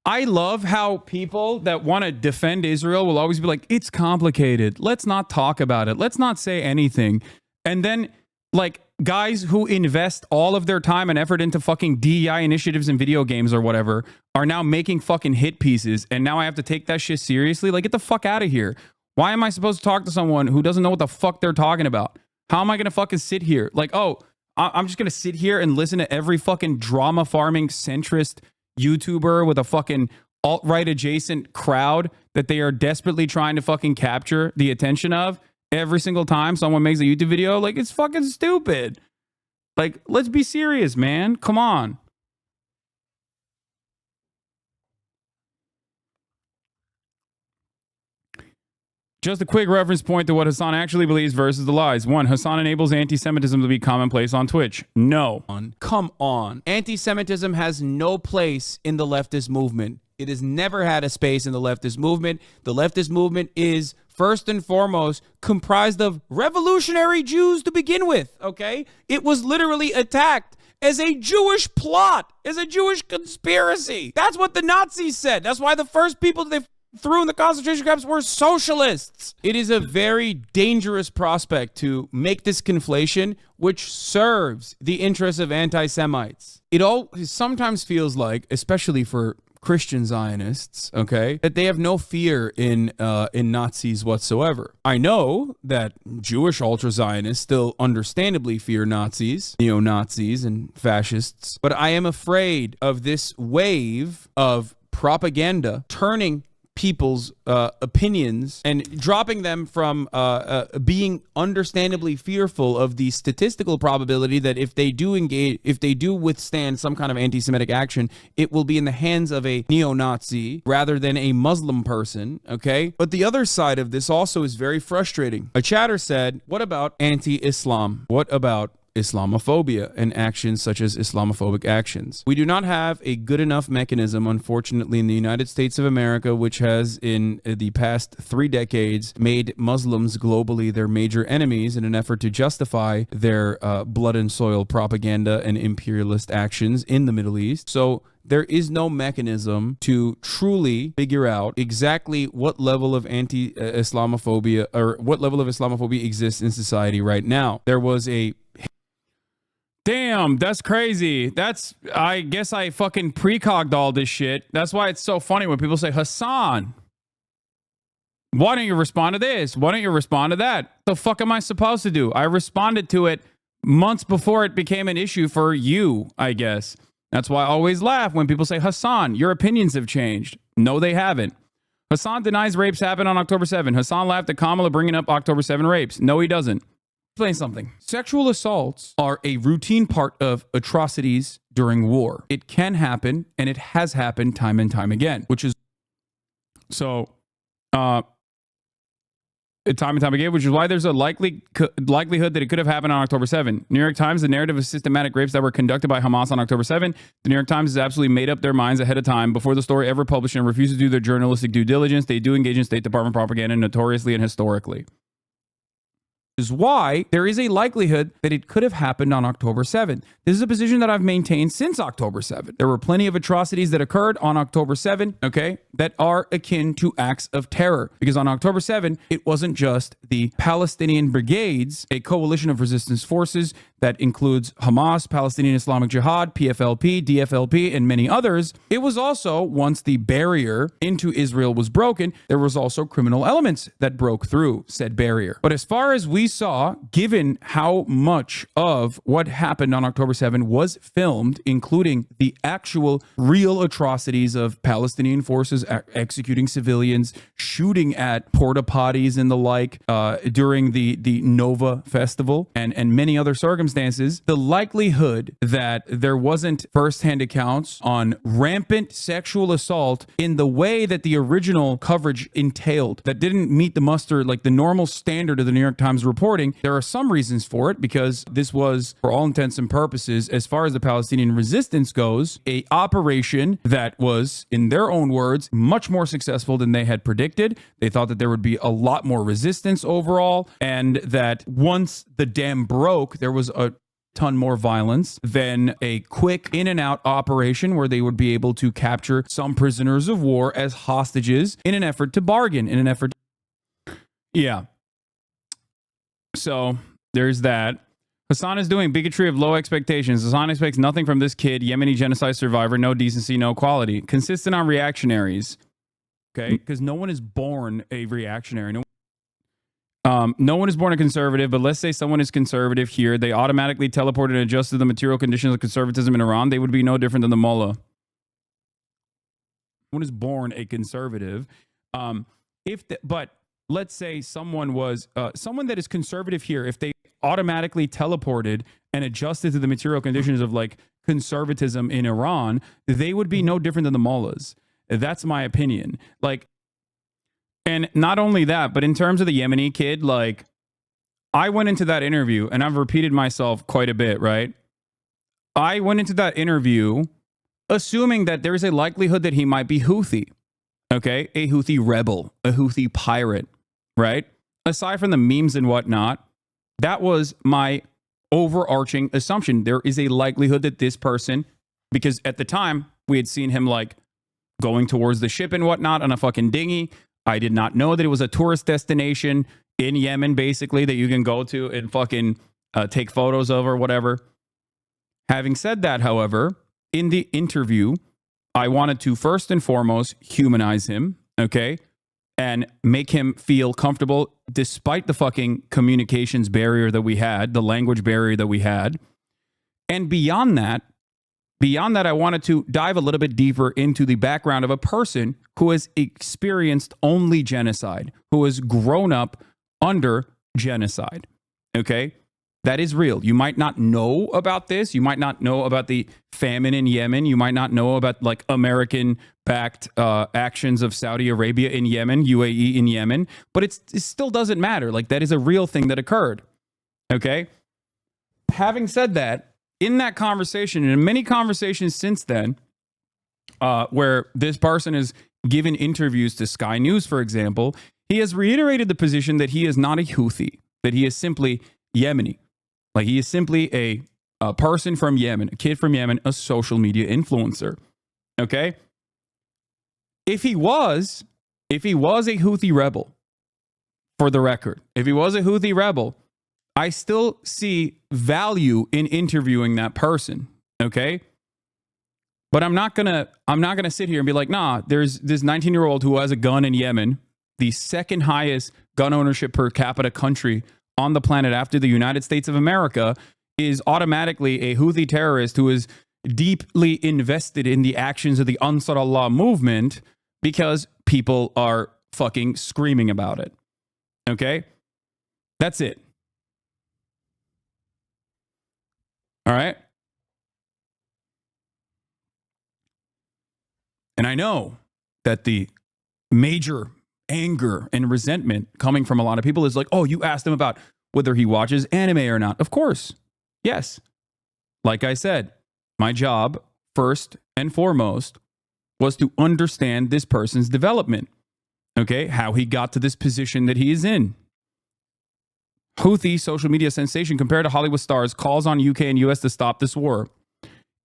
I love how people that want to defend Israel will always be like, it's complicated. Let's not talk about it. Let's not say anything. And then, like, guys who invest all of their time and effort into fucking DEI initiatives in video games or whatever are now making fucking hit pieces. And now I have to take that shit seriously. Like, get the fuck out of here. Why am I supposed to talk to someone who doesn't know what the fuck they're talking about? How am I going to fucking sit here? Like, oh, I'm just going to sit here and listen to every fucking drama farming centrist YouTuber with a fucking alt-right adjacent crowd that they are desperately trying to fucking capture the attention of every single time someone makes a YouTube video. Like, it's fucking stupid. Like, let's be serious, man. Come on. Just a quick reference point to what Hasan actually believes versus the lies. 1. Hasan enables anti-Semitism to be commonplace on Twitch. No. Come on. Anti-Semitism has no place in the leftist movement. It has never had a space in the leftist movement. The leftist movement is, first and foremost, comprised of revolutionary Jews to begin with, okay? It was literally attacked as a Jewish plot, as a Jewish conspiracy. That's what the Nazis said. That's why the first people they threw in the concentration camps were socialists. It is a very dangerous prospect to make this conflation, which serves the interests of anti-Semites. It all sometimes feels like, especially for Christian Zionists, okay, that they have no fear in Nazis whatsoever. I know that Jewish ultra-Zionists still understandably fear Nazis, neo-Nazis, and fascists, but I am afraid of this wave of propaganda turning people's opinions and dropping them from being understandably fearful of the statistical probability that if they do withstand some kind of anti-Semitic action, it will be in the hands of a neo-Nazi rather than a Muslim person, okay? But the other side of this also is very frustrating. A chatter said, what about anti-Islam? What about Islamophobia and actions such as Islamophobic actions? We do not have a good enough mechanism, unfortunately, in the United States of America, which has in the past 3 decades made Muslims globally their major enemies in an effort to justify their blood and soil propaganda and imperialist actions in the Middle East. So there is no mechanism to truly figure out exactly what level of anti-Islamophobia or what level of Islamophobia exists in society right now. There was a Damn, that's crazy. I guess I fucking precogged all this shit. That's why it's so funny when people say, Hasan, why don't you respond to this? Why don't you respond to that? What the fuck am I supposed to do? I responded to it months before it became an issue for you, I guess. That's why I always laugh when people say, Hasan, your opinions have changed. No, they haven't. Hasan denies rapes happened on October 7. Hasan laughed at Kamala bringing up October 7 rapes. No, he doesn't. Explain something. Sexual assaults are a routine part of atrocities during war. It can happen, and it has happened time and time again, which is so time and time again, which is why there's a likelihood that it could have happened on October 7. New York Times, the narrative of systematic rapes that were conducted by Hamas on October 7. The New York Times has absolutely made up their minds ahead of time before the story ever published and refuses to do their journalistic due diligence. They do engage in State Department propaganda notoriously and historically. Is why there is a likelihood that it could have happened on October 7. This is a position that I've maintained since October 7. There were plenty of atrocities that occurred on October 7, okay, that are akin to acts of terror. Because on October 7, it wasn't just the Palestinian Brigades, a coalition of resistance forces that includes Hamas, Palestinian Islamic Jihad, PFLP, DFLP, and many others. It was also, once the barrier into Israel was broken, there was also criminal elements that broke through said barrier. But as far as we saw, given how much of what happened on October 7 was filmed, including the actual real atrocities of Palestinian forces executing civilians, shooting at porta potties and the like during the Nova festival, and many other circumstances, circumstances, the likelihood that there wasn't firsthand accounts on rampant sexual assault in the way that the original coverage entailed, that didn't meet the muster, like the normal standard of the New York Times reporting, there are some reasons for it, because this was, for all intents and purposes, as far as the Palestinian resistance goes, a operation that was, in their own words, much more successful than they had predicted. They thought that there would be a lot more resistance overall, and that once the dam broke, there was a ton more violence than a quick in and out operation where they would be able to capture some prisoners of war as hostages in an effort to bargain, in an effort yeah. So there's that. Hasan is doing bigotry of low expectations. Hasan expects nothing from this kid, Yemeni genocide survivor, no decency, no quality. Consistent on reactionaries. Okay? Because no one is born a reactionary. No one is born a conservative, but let's say someone is conservative here. They automatically teleported and adjusted the material conditions of conservatism in Iran. They would be no different than the mullah. No one is born a conservative. But let's say someone was someone that is conservative here, if they automatically teleported and adjusted to the material conditions of like conservatism in Iran, they would be no different than the mullahs. That's my opinion. Like, and not only that, but in terms of the Yemeni kid, like, I went into that interview, and I've repeated myself quite a bit, right? I went into that interview assuming that there's a likelihood that he might be Houthi, okay? A Houthi rebel, a Houthi pirate, right? Aside from the memes and whatnot, that was my overarching assumption. There is a likelihood that this person, because at the time we had seen him like going towards the ship and whatnot on a fucking dinghy. I did not know that it was a tourist destination in Yemen, basically, that you can go to and fucking take photos of or whatever. Having said that, however, in the interview, I wanted to first and foremost humanize him, okay? And make him feel comfortable despite the fucking communications barrier that we had, the language barrier that we had. And beyond that, I wanted to dive a little bit deeper into the background of a person who has experienced only genocide, who has grown up under genocide. Okay? That is real. You might not know about this. You might not know about the famine in Yemen. You might not know about like American-backed actions of Saudi Arabia in Yemen, UAE in Yemen, but it still doesn't matter. Like, that is a real thing that occurred. Okay? Having said that, in that conversation, and in many conversations since then, where this person has given interviews to Sky News, for example, he has reiterated the position that he is not a Houthi, that he is simply Yemeni. Like, he is simply a person from Yemen, a kid from Yemen, a social media influencer. Okay? If he was a Houthi rebel, for the record, if he was a Houthi rebel, I still see value in interviewing that person. Okay? But I'm not gonna sit here and be like, nah, there's this 19-year-old who has a gun in Yemen, the second highest gun ownership per capita country on the planet after the United States of America, is automatically a Houthi terrorist who is deeply invested in the actions of the Ansar Allah movement because people are fucking screaming about it. Okay? That's it. All right? And I know that the major anger and resentment coming from a lot of people is like, oh, you asked him about whether he watches anime or not. Of course. Yes. Like I said, my job, first and foremost, was to understand this person's development. Okay? How he got to this position that he is in. Houthi social media sensation compared to Hollywood stars calls on UK and US to stop this war.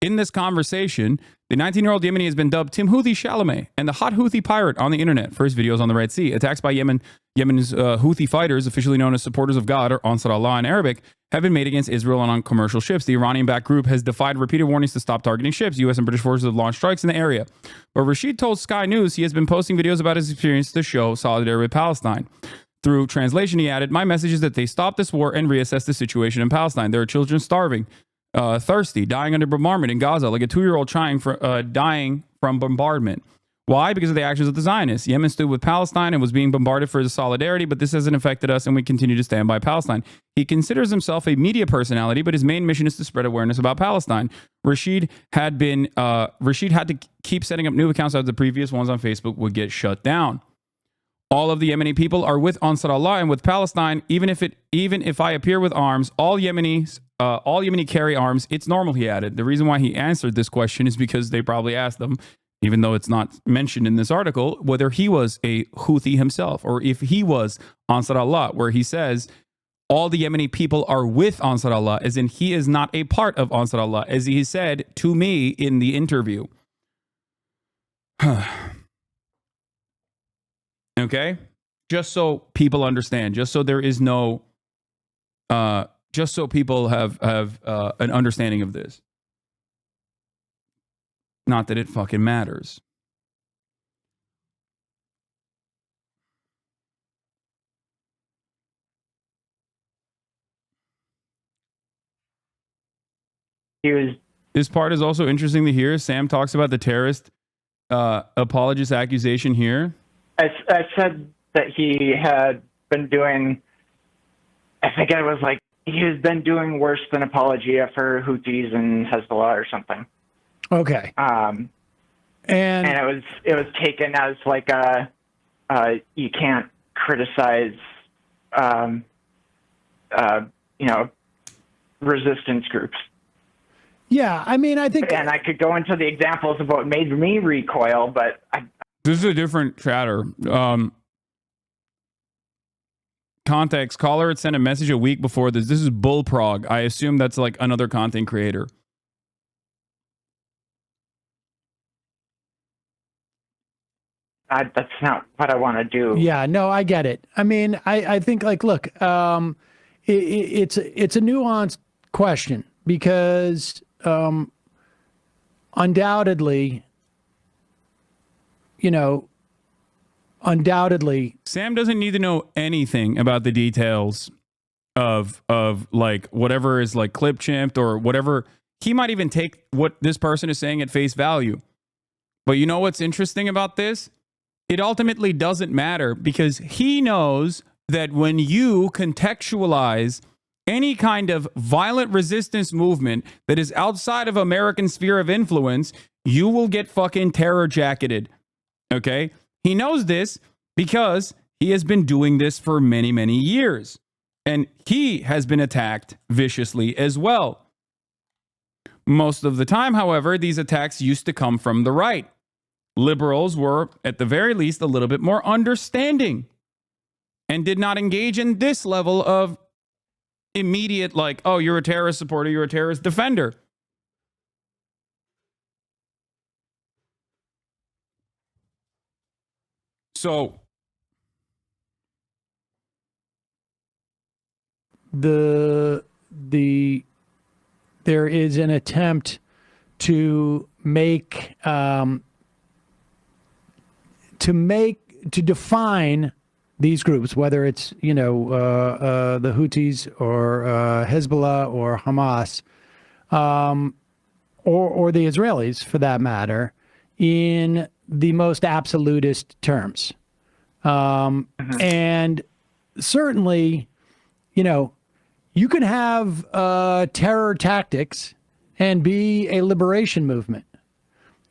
In this conversation, the 19-year-old Yemeni has been dubbed Tim Houthi Chalamet and the hot Houthi pirate on the internet for his videos on the Red Sea. Attacks by Yemen's Houthi fighters, officially known as supporters of God or Ansar Allah in Arabic, have been made against Israel and on commercial ships. The Iranian-backed group has defied repeated warnings to stop targeting ships. U.S. and British forces have launched strikes in the area. But Rashid told Sky News he has been posting videos about his experience to show solidarity with Palestine. Through translation, he added, my message is that they stop this war and reassess the situation in Palestine. There are children starving, thirsty, dying under bombardment in Gaza, like a 2-year-old dying from bombardment. Why? Because of the actions of the Zionists. Yemen stood with Palestine and was being bombarded for the solidarity, but this hasn't affected us and we continue to stand by Palestine. He considers himself a media personality, but his main mission is to spread awareness about Palestine. Rashid had to keep setting up new accounts as the previous ones on Facebook would get shut down. All of the Yemeni people are with Ansar Allah and with Palestine. Even if I appear with arms, all Yemeni carry arms. It's normal, he added. The reason why he answered this question is because they probably asked them, even though it's not mentioned in this article, whether he was a Houthi himself or if he was Ansar Allah, where he says all the Yemeni people are with Ansar Allah, as in he is not a part of Ansar Allah, as he said to me in the interview. Okay? Just so people understand, just so there is no, just so people have an understanding of this. Not that it fucking matters. This part is also interesting to hear. Sam talks about the terrorist apologist accusation here. I said that he had been doing, I think it was like, he has been doing worse than apologia for Houthis and Hezbollah or something. Okay. And it was taken as like you can't criticize, resistance groups. Yeah, I mean, I think... And I could go into the examples of what made me recoil, but... This is a different chatter. Context, caller had sent a message a week before this. This is bullprog. I assume that's like another content creator. That's not what I want to do. Yeah, no, I get it. I mean, I think, like, look, it's a nuanced question because undoubtedly, Sam doesn't need to know anything about the details of like whatever is like clip chimped or whatever. He might even take what this person is saying at face value. But you know what's interesting about this? It ultimately doesn't matter because he knows that when you contextualize any kind of violent resistance movement that is outside of American sphere of influence, you will get fucking terror jacketed. Okay? He knows this because he has been doing this for many, many years. And he has been attacked viciously as well. Most of the time, however, these attacks used to come from the right. Liberals were, at the very least, a little bit more understanding and did not engage in this level of immediate, like, oh, you're a terrorist supporter, you're a terrorist defender. So there is an attempt to define these groups, whether it's the Houthis or Hezbollah or Hamas, or the Israelis for that matter, in the most absolutist terms. And certainly, you can have terror tactics and be a liberation movement.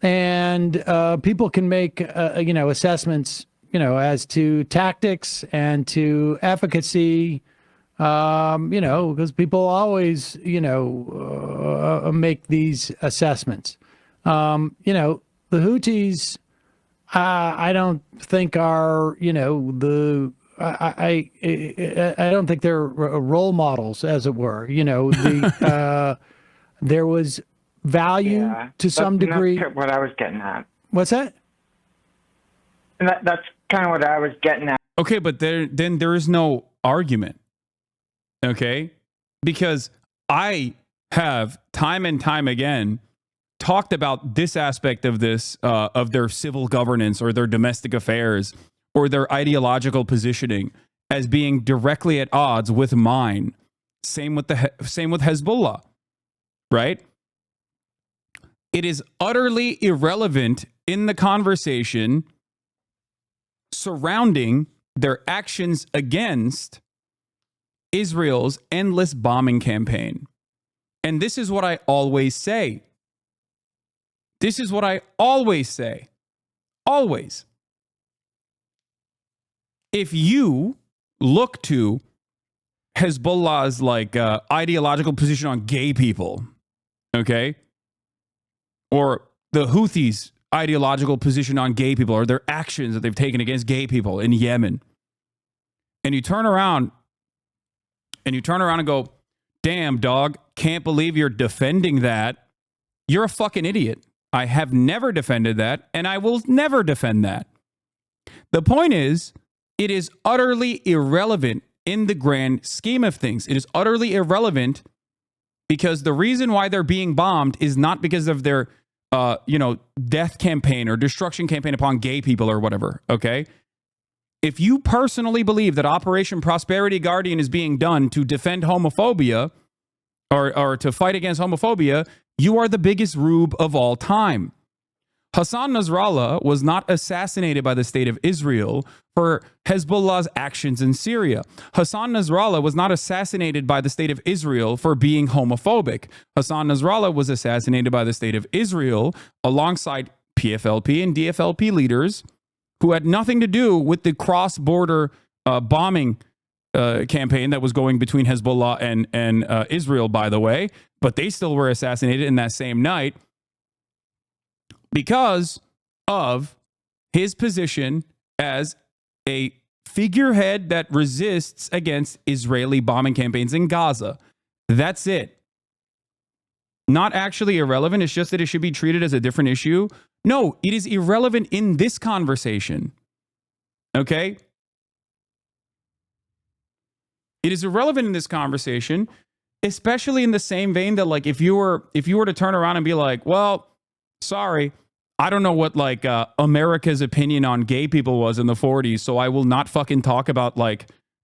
And people can make, assessments, as to tactics and to efficacy, because people always, make these assessments. The Houthis, I don't think are, I don't think they're role models, as it were. There was value to some degree. That's what I was getting at. What's that? And that's kind of what I was getting at. okay, but then there is no argument. Okay? Because I have time and time again talked about this aspect of this, of their civil governance or their domestic affairs or their ideological positioning as being directly at odds with mine. Same with Hezbollah, right? It is utterly irrelevant in the conversation surrounding their actions against Israel's endless bombing campaign. And this is what I always say. This is what I always say. Always. If you look to Hezbollah's ideological position on gay people, okay, or the Houthis' ideological position on gay people, or their actions that they've taken against gay people in Yemen, and you turn around and go, damn, dog, can't believe you're defending that, you're a fucking idiot. I have never defended that, and I will never defend that. The point is, it is utterly irrelevant in the grand scheme of things. It is utterly irrelevant because the reason why they're being bombed is not because of their, death campaign or destruction campaign upon gay people or whatever, okay? If you personally believe that Operation Prosperity Guardian is being done to defend homophobia or to fight against homophobia, you are the biggest rube of all time. Hassan Nasrallah was not assassinated by the state of Israel for Hezbollah's actions in Syria. Hassan Nasrallah was not assassinated by the state of Israel for being homophobic. Hassan Nasrallah was assassinated by the state of Israel alongside PFLP and DFLP leaders who had nothing to do with the cross-border bombing campaign that was going between Hezbollah and Israel, by the way. But they still were assassinated in that same night because of his position as a figurehead that resists against Israeli bombing campaigns in Gaza. That's it. Not actually irrelevant. It's just that it should be treated as a different issue. No, it is irrelevant in this conversation. Okay? It is irrelevant in this conversation, especially in the same vein that, like, if you were to turn around and be like, well, sorry, I don't know what America's opinion on gay people was in the 40s, so I will not fucking talk about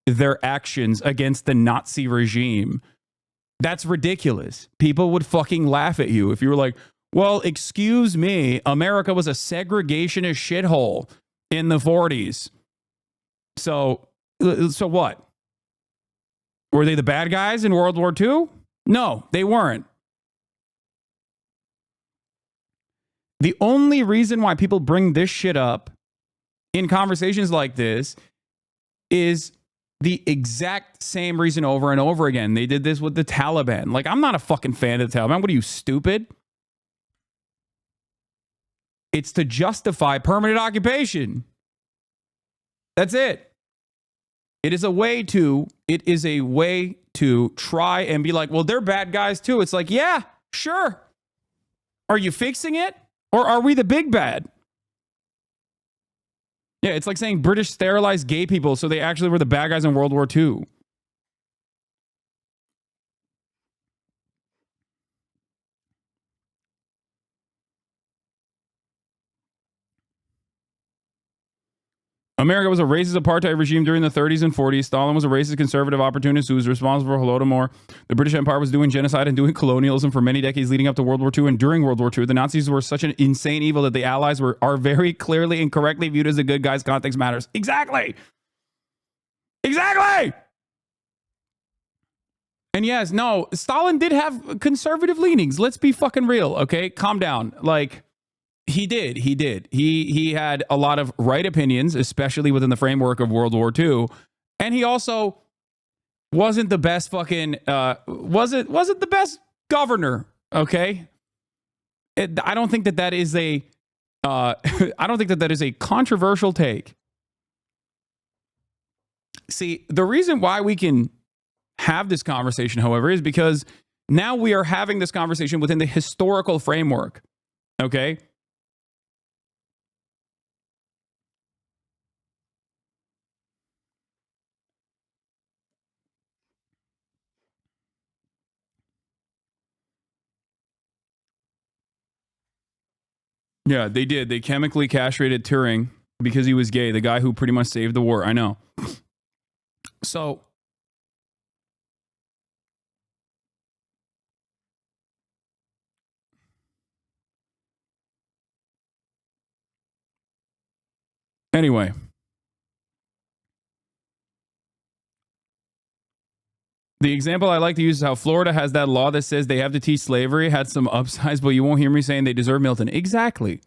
their actions against the Nazi regime. That's ridiculous. People would fucking laugh at you if you were like, well, excuse me, America was a segregationist shithole in the 40s. So what? Were they the bad guys in World War II? No, they weren't. The only reason why people bring this shit up in conversations like this is the exact same reason over and over again. They did this with the Taliban. Like, I'm not a fucking fan of the Taliban. What are you, stupid? It's to justify permanent occupation. That's it. It is a way to try and be like, well, they're bad guys too. It's like, yeah, sure. Are you fixing it? Or are we the big bad? Yeah, it's like saying British sterilized gay people, so they actually were the bad guys in World War II. America was a racist apartheid regime during the 30s and 40s. Stalin was a racist conservative opportunist who was responsible for Holodomor. The British Empire was doing genocide and doing colonialism for many decades leading up to World War II and during World War II. The Nazis were such an insane evil that the Allies are very clearly and correctly viewed as the good guys. Context matters. Exactly. Exactly. And yes, no, Stalin did have conservative leanings. Let's be fucking real, okay? Calm down. Like, He did. He had a lot of right opinions, especially within the framework of World War II. And he also wasn't the best fucking, wasn't the best governor, okay? I don't think that is a, I don't think that is a controversial take. See, the reason why we can have this conversation, however, is because now we are having this conversation within the historical framework, okay? Yeah, they did. They chemically castrated Turing because he was gay, the guy who pretty much saved the war. I know. So, Anyway. The example I like to use is how Florida has that law that says they have to teach slavery, had some upsides, but you won't hear me saying they deserve Milton. Exactly.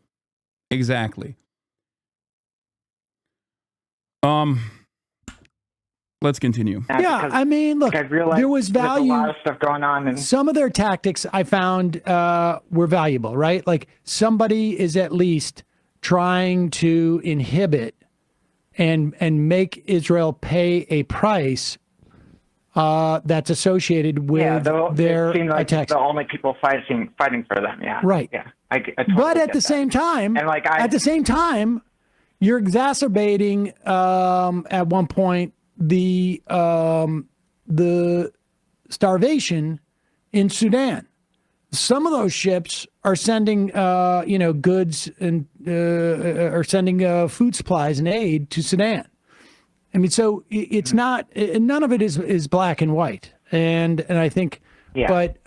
Let's continue. Yeah, I mean, look, I realized there was value. There's a lot of stuff going on, and Some of their tactics I found were valuable, right? Like somebody is at least trying to inhibit and make Israel pay a price that's associated with their it seemed like attacks. the only people fighting for them. Yeah, Right. Yeah, I totally But at get the that. same time, And like at the same time, you're exacerbating at one point the starvation in Sudan. Some of those ships are sending goods and are sending food supplies and aid to Sudan. I mean, so it's not, none of it is black and white, and I think, but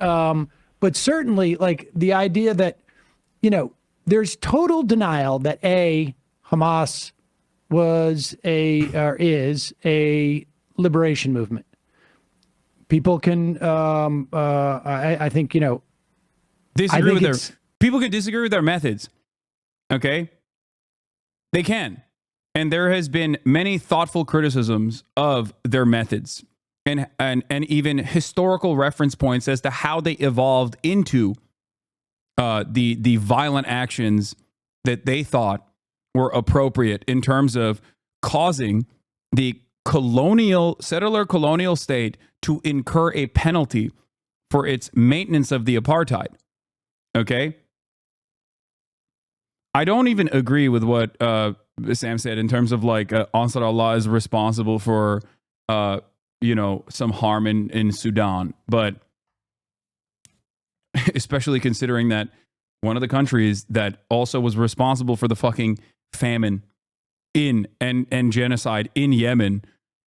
certainly like the idea that there's total denial that Hamas was is a liberation movement. People can, I think, Disagree with it's- people can disagree with their methods. Okay? They can. And there has been many thoughtful criticisms of their methods and even historical reference points as to how they evolved into the violent actions that they thought were appropriate in terms of causing the settler colonial state to incur a penalty for its maintenance of the apartheid. Okay? I don't even agree with what Sam said in terms of like Ansar Allah is responsible for some harm in Sudan, but especially considering that one of the countries that also was responsible for the fucking famine and genocide in Yemen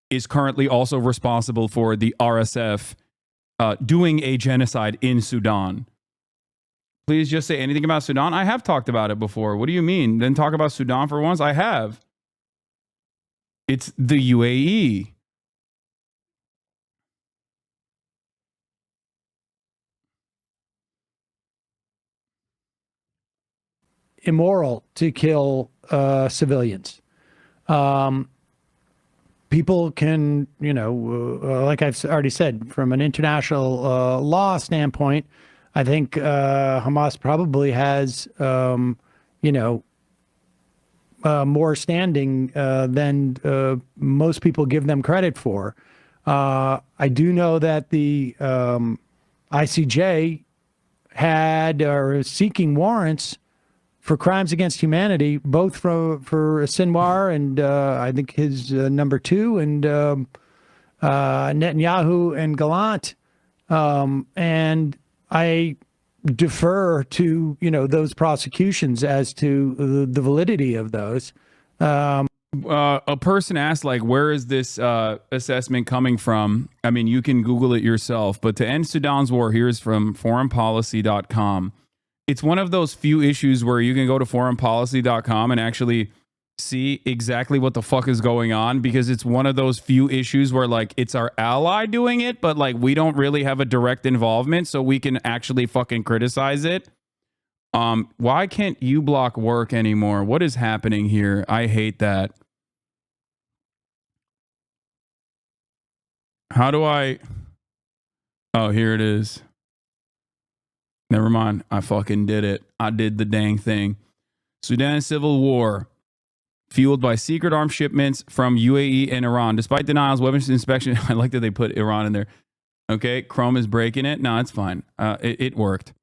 is currently also responsible for the RSF doing a genocide in Sudan. Please just say anything about Sudan. I have talked about it before. What do you mean? Then talk about Sudan for once? I have. It's the UAE. Immoral to kill civilians. People can, like I've already said, from an international law standpoint, I think Hamas probably has, more standing than most people give them credit for. I do know that the ICJ are seeking warrants for crimes against humanity, both for Sinwar and I think his number two, and Netanyahu and Gallant, and I defer to those prosecutions as to the validity of those. A person asked, like, where is this assessment coming from? I mean, you can Google it yourself, but to end Sudan's war, here's from foreignpolicy.com. It's one of those few issues where you can go to foreignpolicy.com and actually see exactly what the fuck is going on, because it's one of those few issues where like it's our ally doing it, but like we don't really have a direct involvement, so we can actually fucking criticize it. Why can't uBlock work anymore? What is happening here? I hate that. How do I... Oh, here it is. Never mind. I fucking did it. I did the dang thing. Sudan civil war fueled by secret arms shipments from UAE and Iran. Despite denials, weapons inspection... I like that they put Iran in there. Okay, Chrome is breaking it. No, it's fine. It worked.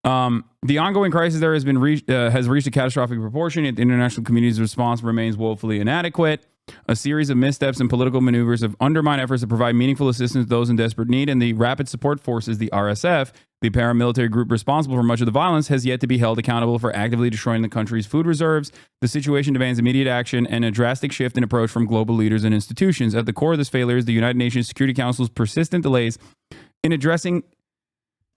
The ongoing crisis there has reached a catastrophic proportion, yet the international community's response remains woefully inadequate. A series of missteps and political maneuvers have undermined efforts to provide meaningful assistance to those in desperate need, and the Rapid Support Forces, the RSF, the paramilitary group responsible for much of the violence, has yet to be held accountable for actively destroying the country's food reserves. The situation demands immediate action and a drastic shift in approach from global leaders and institutions. At the core of this failure is the United Nations Security Council's persistent delays in addressing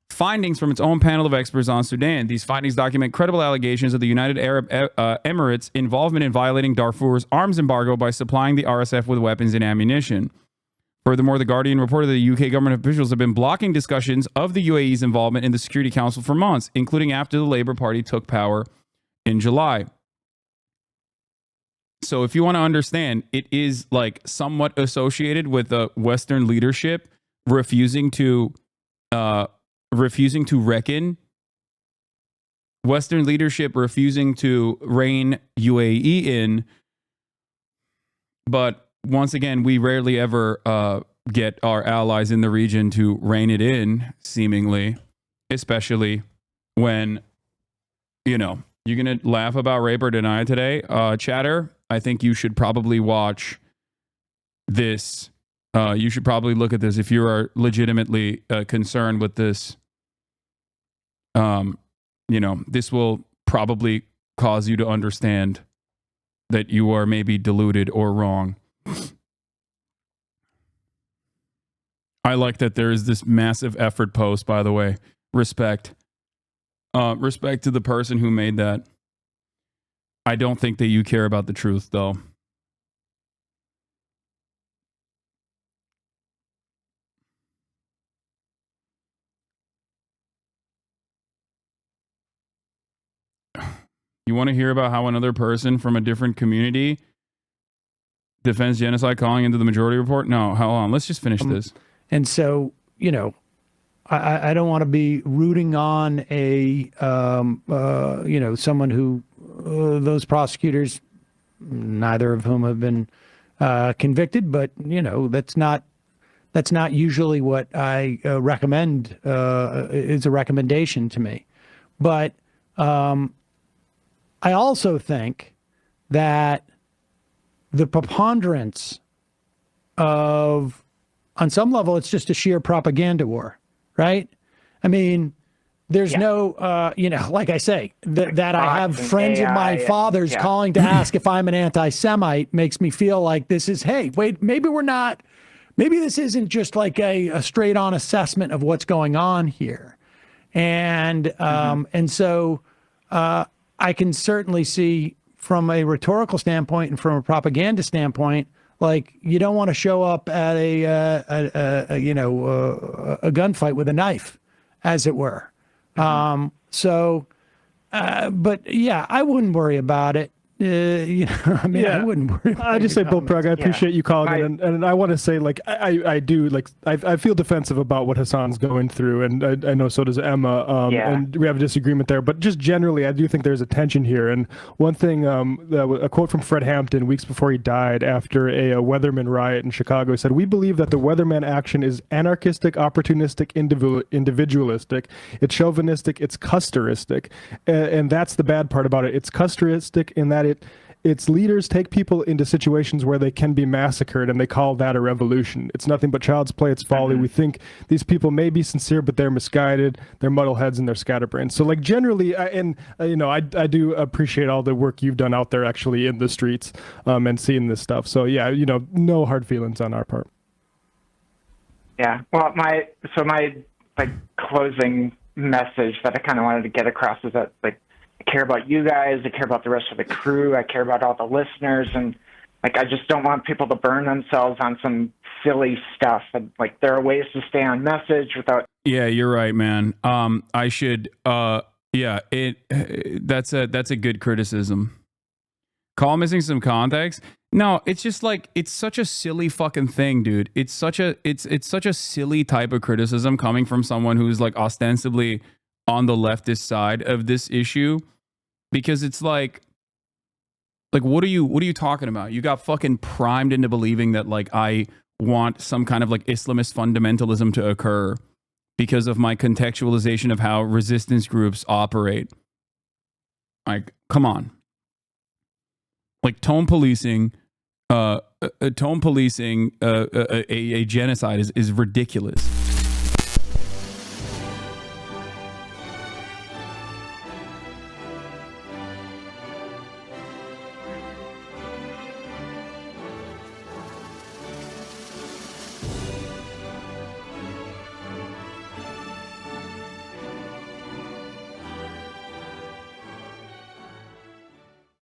findings from its own panel of experts on Sudan. These findings document credible allegations of the United Arab Emirates' involvement in violating Darfur's arms embargo by supplying the RSF with weapons and ammunition. Furthermore, The Guardian reported that the UK government officials have been blocking discussions of the UAE's involvement in the Security Council for months, including after the Labour Party took power in July. So if you want to understand, it is like somewhat associated with the Western leadership refusing to reckon, Western leadership refusing to rein UAE in. But once again, we rarely ever get our allies in the region to rein it in, seemingly, especially when, you know, you're going to laugh about rape or deny today. Chatter, I think you should probably watch this. You should probably look at this if you are legitimately concerned with this. You know, this will probably cause you to understand that you are maybe deluded or wrong. I like that there is this massive effort post, by the way. Respect. Respect to the person who made that. I don't think that you care about the truth, though. You want to hear about how another person from a different community defends genocide calling into the majority report? No, hold on. Let's just finish this. And so, you know, I don't want to be rooting on a, you know, someone who those prosecutors, neither of whom have been convicted, but, you know, that's not usually what I recommend, is a recommendation to me. But I also think that the preponderance of, on some level, it's just a sheer propaganda war, right? I mean, there's no, you know, like I say, that I have friends of my father's calling to ask if I'm an anti-Semite makes me feel like this is, hey, wait, maybe this isn't just like a straight on assessment of what's going on here. And, and so I can certainly see from a rhetorical standpoint and from a propaganda standpoint, like you don't want to show up at a you know, a gunfight with a knife, as it were. So, but yeah, I wouldn't worry about it. You know, I mean, I wouldn't worry about it. I just say, Bill Prug, I appreciate you calling in, and I want to say, like, I do, like, I feel defensive about what Hasan's going through, and I know so does Emma, and we have a disagreement there, but just generally, I do think there's a tension here, and one thing, a quote from Fred Hampton weeks before he died after a Weatherman riot in Chicago, he said, "We believe that the Weatherman action is anarchistic, opportunistic, individualistic, it's chauvinistic, it's custoristic, and that's the bad part about it. It's custoristic in that its leaders take people into situations where they can be massacred, and they call that a revolution. It's nothing but child's play. It's folly. We think these people may be sincere, but they're misguided. They're muddleheads and they're scatterbrains." So, like, generally, you know, I do appreciate all the work you've done out there, actually in the streets, and seeing this stuff. So, yeah, you know, no hard feelings on our part. Yeah. Well, my like closing message that I kind of wanted to get across is that, like, I care about you guys. I care about the rest of the crew. I care about all the listeners. And, like, I just don't want people to burn themselves on some silly stuff. And, like, there are ways to stay on message without. Yeah, you're right, man. I should, yeah, that's a good criticism. Call missing some context. No, it's just like, it's such a silly fucking thing, dude. It's such a silly type of criticism coming from someone who's like ostensibly on the leftist side of this issue, because it's like what are you talking about? You got fucking primed into believing that, like, I want some kind of like Islamist fundamentalism to occur because of my contextualization of how resistance groups operate. Like, come on. Like, tone policing a genocide is ridiculous.